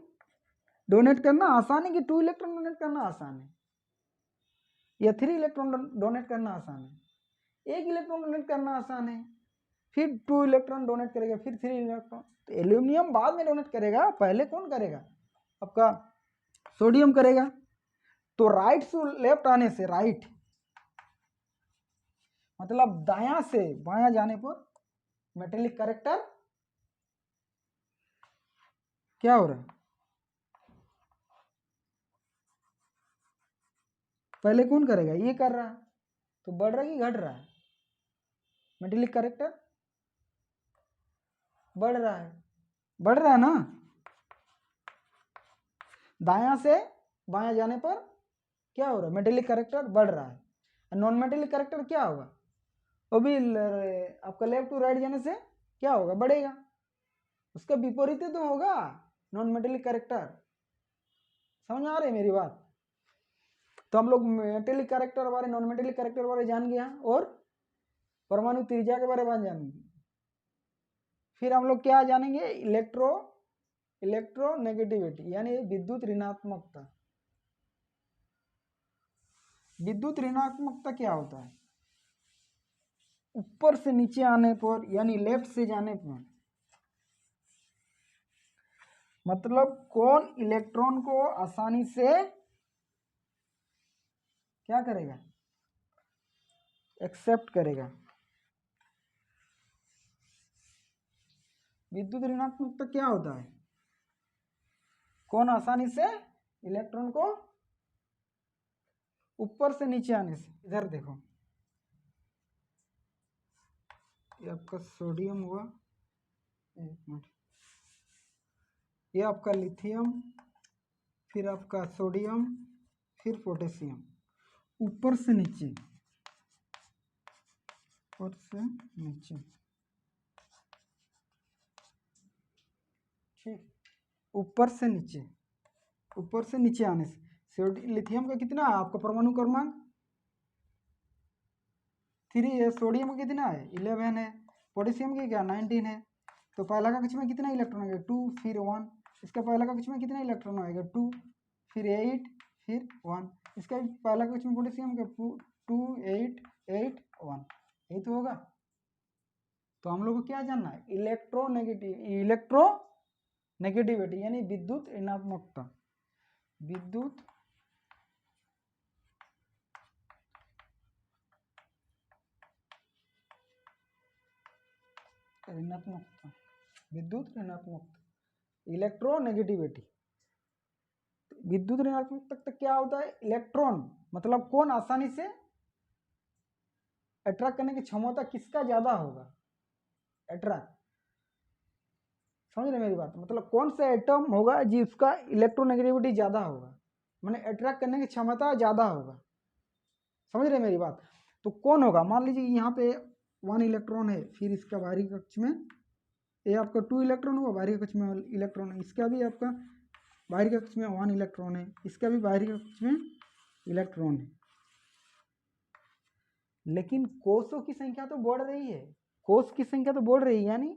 डोनेट करना आसान है कि 2 इलेक्ट्रॉन डोनेट करना आसान है, या 3 इलेक्ट्रॉन डोनेट करना आसान है, 1 इलेक्ट्रॉन डोनेट करना आसान है, फिर 2 इलेक्ट्रॉन डोनेट करेगा, फिर 3 इलेक्ट्रॉन। तो एल्यूमिनियम बाद में डोनेट करेगा, पहले कौन करेगा, आपका सोडियम करेगा। तो राइट से लेफ्ट आने से, राइट मतलब दायां से बायां जाने पर मेटेलिक कैरेक्टर क्या हो रहा है, पहले कौन करेगा, ये कर रहा है, तो बढ़ रहा है कि घट रहा है, मेटेलिक कैरेक्टर बढ़ रहा है, बढ़ रहा है ना, दायां से बायां जाने पर क्या हो रहा है, मेटेलिक कैरेक्टर बढ़ रहा है। नॉन मेटेलिक कैरेक्टर क्या होगा, वो भी आपका लेफ्ट टू राइट जाने से क्या होगा, बढ़ेगा, उसका विपरीत तो होगा नॉन मेटेलिक कैरेक्टर। समझ आ रही है मेरी बात। तो हम लोग मेटेलिक कैरेक्टर बारे, नॉन मेटेलिक कैरेक्टर बारे जान गया, और परमाणु त्रिज्या के बारे में जानेंगे। फिर हम लोग क्या जानेंगे, इलेक्ट्रोनेगेटिविटी, यानी विद्युत ऋणात्मकता। विद्युत ऋणात्मकता क्या होता है, ऊपर से नीचे आने पर, यानी लेफ्ट से जाने पर, मतलब कौन इलेक्ट्रॉन को आसानी से क्या करेगा, एक्सेप्ट करेगा। विद्युत ऋणात्मकता क्या होता है, कौन आसानी से इलेक्ट्रॉन को ऊपर से नीचे आने से। इधर देखो, ये आपका सोडियम हुआ, एक मिनट, ये आपका लिथियम, फिर आपका सोडियम, फिर पोटेशियम, ऊपर से नीचे, ऊपर से नीचे, ठीक, ऊपर से नीचे, ऊपर से नीचे आने से। लिथियम का कितना है आपका परमाणु क्रमांक 3 है, सोडियम का कितना है 11 है, पोटेशियम की क्या 19 है। तो पहला कक्ष में कितना इलेक्ट्रॉन आएगा 2, फिर 1, इसका पहला कक्ष में कितना इलेक्ट्रॉन आएगा 2, फिर 8, फिर 1, इसका पहला कक्ष में पोटेशियम का 2, 8, 8, 1, यही तो होगा। तो हम लोग को क्या जानना है, इलेक्ट्रोनेगेटिविटी, यानी विद्युत ऋणात्मकता, विद्युत ऋणात्मकता, विद्युत ऋणात्मकता, इलेक्ट्रोनेगेटिविटी। विद्युत ऋणात्मकता क्या होता है, इलेक्ट्रॉन मतलब कौन आसानी से अट्रैक्ट करने की क्षमता किसका ज़्यादा होगा, अट्रैक्ट, समझ रहे मेरी बात, मतलब कौन सा एटम होगा जिसका इलेक्ट्रोनेगेटिविटी ज़्यादा होगा, मैंने अट्रैक्ट करने की क्षमता ज़्यादा होगा, समझ रहे मेरी बात। तो कौन होगा, मान लीजिए यहाँ पे 1 इलेक्ट्रॉन है, फिर इसका बाहरी कक्ष में ये आपका 2 इलेक्ट्रॉन होगा, बाहरी कक्ष में इलेक्ट्रॉन है, इसका भी आपका बाहरी कक्ष में 1 इलेक्ट्रॉन है, इसका भी बाहरी कक्ष में इलेक्ट्रॉन है, लेकिन कोषों की संख्या तो बढ़ रही है, कोष की संख्या तो बढ़ रही है, यानी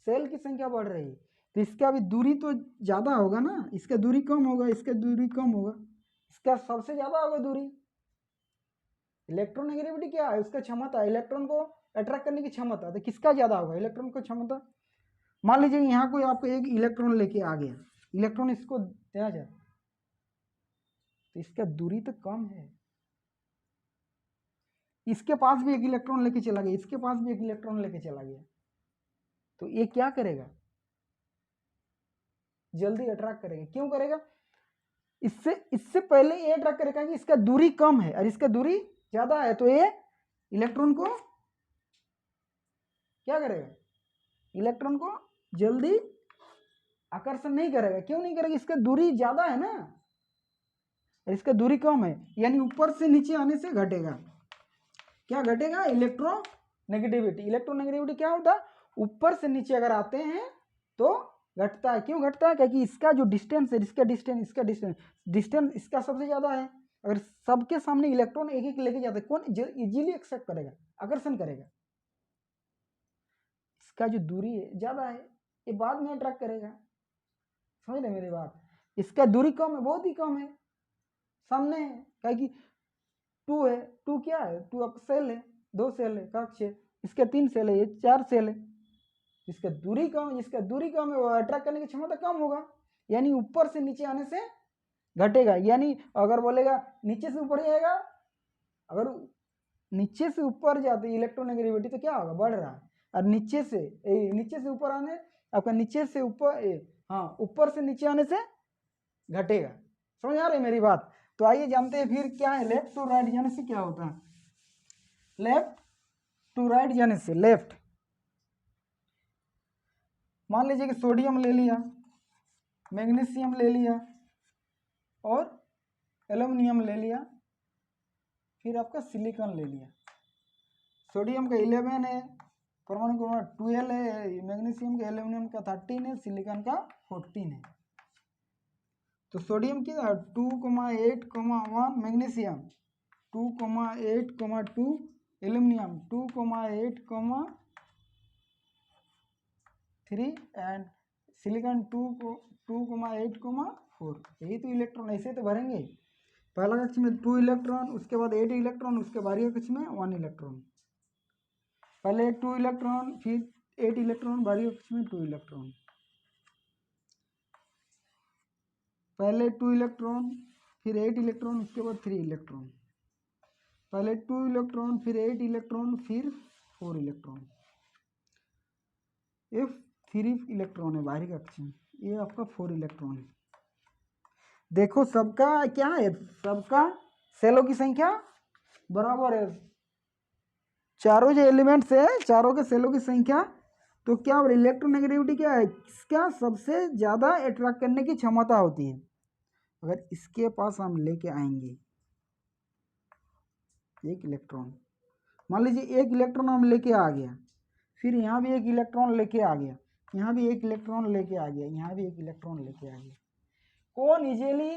सेल की संख्या बढ़ रही है, तो इसका भी दूरी तो ज़्यादा होगा ना, इसका दूरी कम होगा, इसका दूरी कम होगा, इसका सबसे ज़्यादा होगा दूरी। इलेक्ट्रोनेगेटिविटी क्या है, उसका क्षमता, इलेक्ट्रॉन को अट्रैक्ट करने की क्षमता, तो किसका ज़्यादा होगा, इलेक्ट्रॉन को क्षमता। मान लीजिए यहाँ कोई आपको एक इलेक्ट्रॉन लेके आ गया, इलेक्ट्रॉन इसको दिया जाए, तो इसका दूरी तो कम है, इसके पास भी एक इलेक्ट्रॉन लेके चला गया, इसके पास भी एक इलेक्ट्रॉन लेके चला गया, तो ये क्या करेगा, जल्दी अट्रैक्ट करेगा, क्यों करेगा, इससे पहले ये अट्रैक्ट करेगा कि इसका दूरी कम है और इसका दूरी ज्यादा है, तो ये इलेक्ट्रॉन को क्या करेगा, इलेक्ट्रॉन को जल्दी आकर्षण नहीं करेगा, क्यों नहीं करेगा, इसका दूरी ज्यादा है ना और इसका दूरी कम है, यानी ऊपर से नीचे आने से घटेगा, क्या घटेगा, इलेक्ट्रोनेगेटिविटी। इलेक्ट्रोनेगेटिविटी क्या होता है, ऊपर से नीचे अगर आते हैं तो घटता है, क्यों घटता है, क्योंकि इसका जो डिस्टेंस है, इसका डिस्टेंस इसका सबसे ज्यादा है, अगर सबके सामने इलेक्ट्रॉन एक एक लेके जाते कौन इजीली एक्सेप्ट करेगा, आकर्षण करेगा, इसका जो दूरी है ज्यादा है, ये बाद में अट्रैक्ट करेगा, समझ रहे मेरी बात, इसका दूरी कम है, बहुत ही कम है, सामने है, क्या कि 2 है, 2 क्या है, 2 आपका सेल है, 2 सेल है, कक्ष है, इसके 3 सेल है, ये 4 सेल है, जिसका दूरी कम है वो अट्रैक्ट करने की क्षमता कम होगा, यानी ऊपर से नीचे आने से घटेगा, यानी अगर बोलेगा नीचे से ऊपर जाएगा, अगर नीचे से ऊपर जाते इलेक्ट्रोनेगेटिविटी तो क्या होगा, बढ़ रहा है, और नीचे से ऊपर आने आपका नीचे से ऊपर हाँ ऊपर से नीचे आने से घटेगा, समझ आ रही मेरी बात। तो आइए जानते हैं फिर क्या है, लेफ्ट टू राइट जाने से क्या होता है, लेफ्ट टू राइट जाने से, लेफ्ट मान लीजिए कि सोडियम ले लिया, मैग्नीशियम ले लिया और एल्युमिनियम ले लिया, फिर आपका सिलिकॉन ले लिया, सोडियम का 11 है, परमाणु क्रमांक 12 है, मैग्नीशियम का एल्युमिनियम का 13 है, सिलिकॉन का 14 है, तो सोडियम की 2,8,1 मैग्नीशियम, 2,8,2 एल्युमिनियम, 2,8,3 एंड सिलिकॉन 2,8,4, यही तो इलेक्ट्रॉन ऐसे तो भरेंगे, पहला कक्ष में 2 इलेक्ट्रॉन, उसके बाद 8 इलेक्ट्रॉन, उसके बाहरी कक्ष में 1 इलेक्ट्रॉन, पहले 2 इलेक्ट्रॉन फिर 8 इलेक्ट्रॉन, बाहरी कक्ष में 2 इलेक्ट्रॉन, पहले 2 इलेक्ट्रॉन फिर 8 इलेक्ट्रॉन, उसके बाद 3 इलेक्ट्रॉन, पहले 2 इलेक्ट्रॉन फिर 8 इलेक्ट्रॉन फिर 4 इलेक्ट्रॉन, ये 3 इलेक्ट्रॉन है बाहरी कक्ष में, ये आपका 4 इलेक्ट्रॉन है। देखो सबका क्या है, सबका सेलों की संख्या बराबर है, चारों जो एलिमेंट्स है चारों के सेलों की संख्या, तो क्या इलेक्ट्रोनेगेटिविटी क्या है, इसका सबसे ज़्यादा अट्रैक्ट करने की क्षमता होती है, अगर इसके पास हम लेके आएंगे एक इलेक्ट्रॉन, मान लीजिए एक इलेक्ट्रॉन हम लेके आ गया, फिर यहाँ भी एक इलेक्ट्रॉन लेके आ गया, यहाँ भी एक इलेक्ट्रॉन लेके आ गया, यहाँ भी एक इलेक्ट्रॉन लेके आ गया, कौन इजीली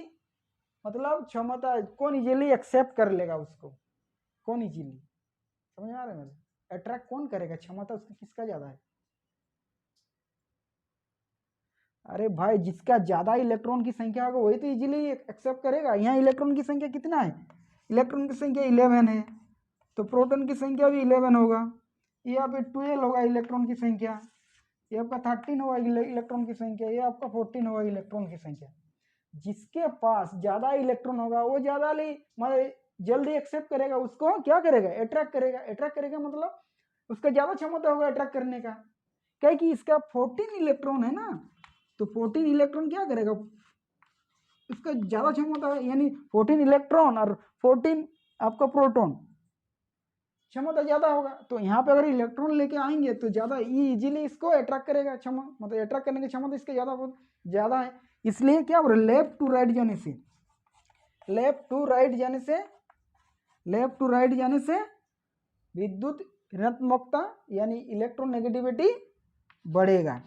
मतलब क्षमता, कौन इजीली एक्सेप्ट कर लेगा उसको, कौन इजीली, समझ आ रहा है मेरे, अट्रैक्ट कौन करेगा, क्षमता उसकी किसका ज़्यादा है, अरे भाई जिसका ज़्यादा इलेक्ट्रॉन की संख्या होगा वही तो इजीली एक्सेप्ट करेगा, यहाँ इलेक्ट्रॉन की संख्या कितना है, इलेक्ट्रॉन की संख्या 11 है, तो प्रोटॉन की संख्या भी 11 होगा, ये यहाँ पे 12 होगा इलेक्ट्रॉन की संख्या, ये आपका 13 होगा इलेक्ट्रॉन की संख्या, ये आपका 14 होगा इलेक्ट्रॉन की संख्या, जिसके पास ज़्यादा इलेक्ट्रॉन होगा वो ज़्यादा मतलब जल्दी एक्सेप्ट करेगा, उसको क्या करेगा, अट्रैक्ट करेगा, अट्रैक्ट करेगा मतलब उसका ज़्यादा क्षमता होगा अट्रैक्ट करने का, क्या कि इसका 14 इलेक्ट्रॉन है ना, तो 14 इलेक्ट्रॉन क्या करेगा, इसका ज़्यादा क्षमता है, यानी 14 इलेक्ट्रॉन और 14 आपका प्रोटॉन, क्षमता ज़्यादा होगा। तो यहाँ पे अगर इलेक्ट्रॉन लेके आएंगे तो ज़्यादा इजीली इसको अट्रैक्ट करेगा, मतलब अट्रैक्ट करने की क्षमता इसके ज़्यादा है। इसलिए क्या बोल रहे, लेफ्ट टू राइट जाने से, लेफ्ट टू राइट जाने से विद्युत ऋणात्मकता यानी इलेक्ट्रोनेगेटिविटी बढ़ेगा।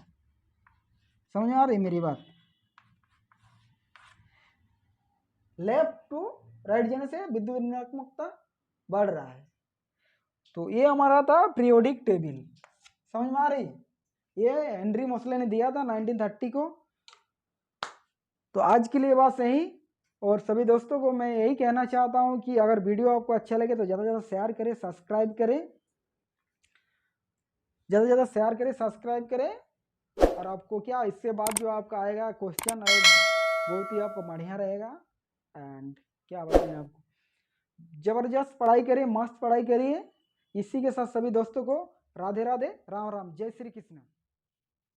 समझ में आ रही मेरी बात? लेफ्ट टू राइट जाने से विद्युत ऋणात्मकता बढ़ रहा है। तो ये हमारा था पीरियोडिक टेबल। समझ में आ रही? ये हेनरी मोसले ने दिया था 1930 को। तो आज के लिए बस यही, और सभी दोस्तों को मैं यही कहना चाहता हूँ कि अगर वीडियो आपको अच्छा लगे तो ज़्यादा से ज़्यादा शेयर करें, सब्सक्राइब करें, ज़्यादा से ज़्यादा शेयर करें, सब्सक्राइब करें। और आपको क्या इससे बाद जो आपका आएगा क्वेश्चन बहुत ही आपको बढ़िया रहेगा। एंड क्या बताएं आपको, ज़बरदस्त पढ़ाई करिए, मस्त पढ़ाई करिए। इसी के साथ सभी दोस्तों को राधे राधे, राम राम, जय श्री कृष्ण।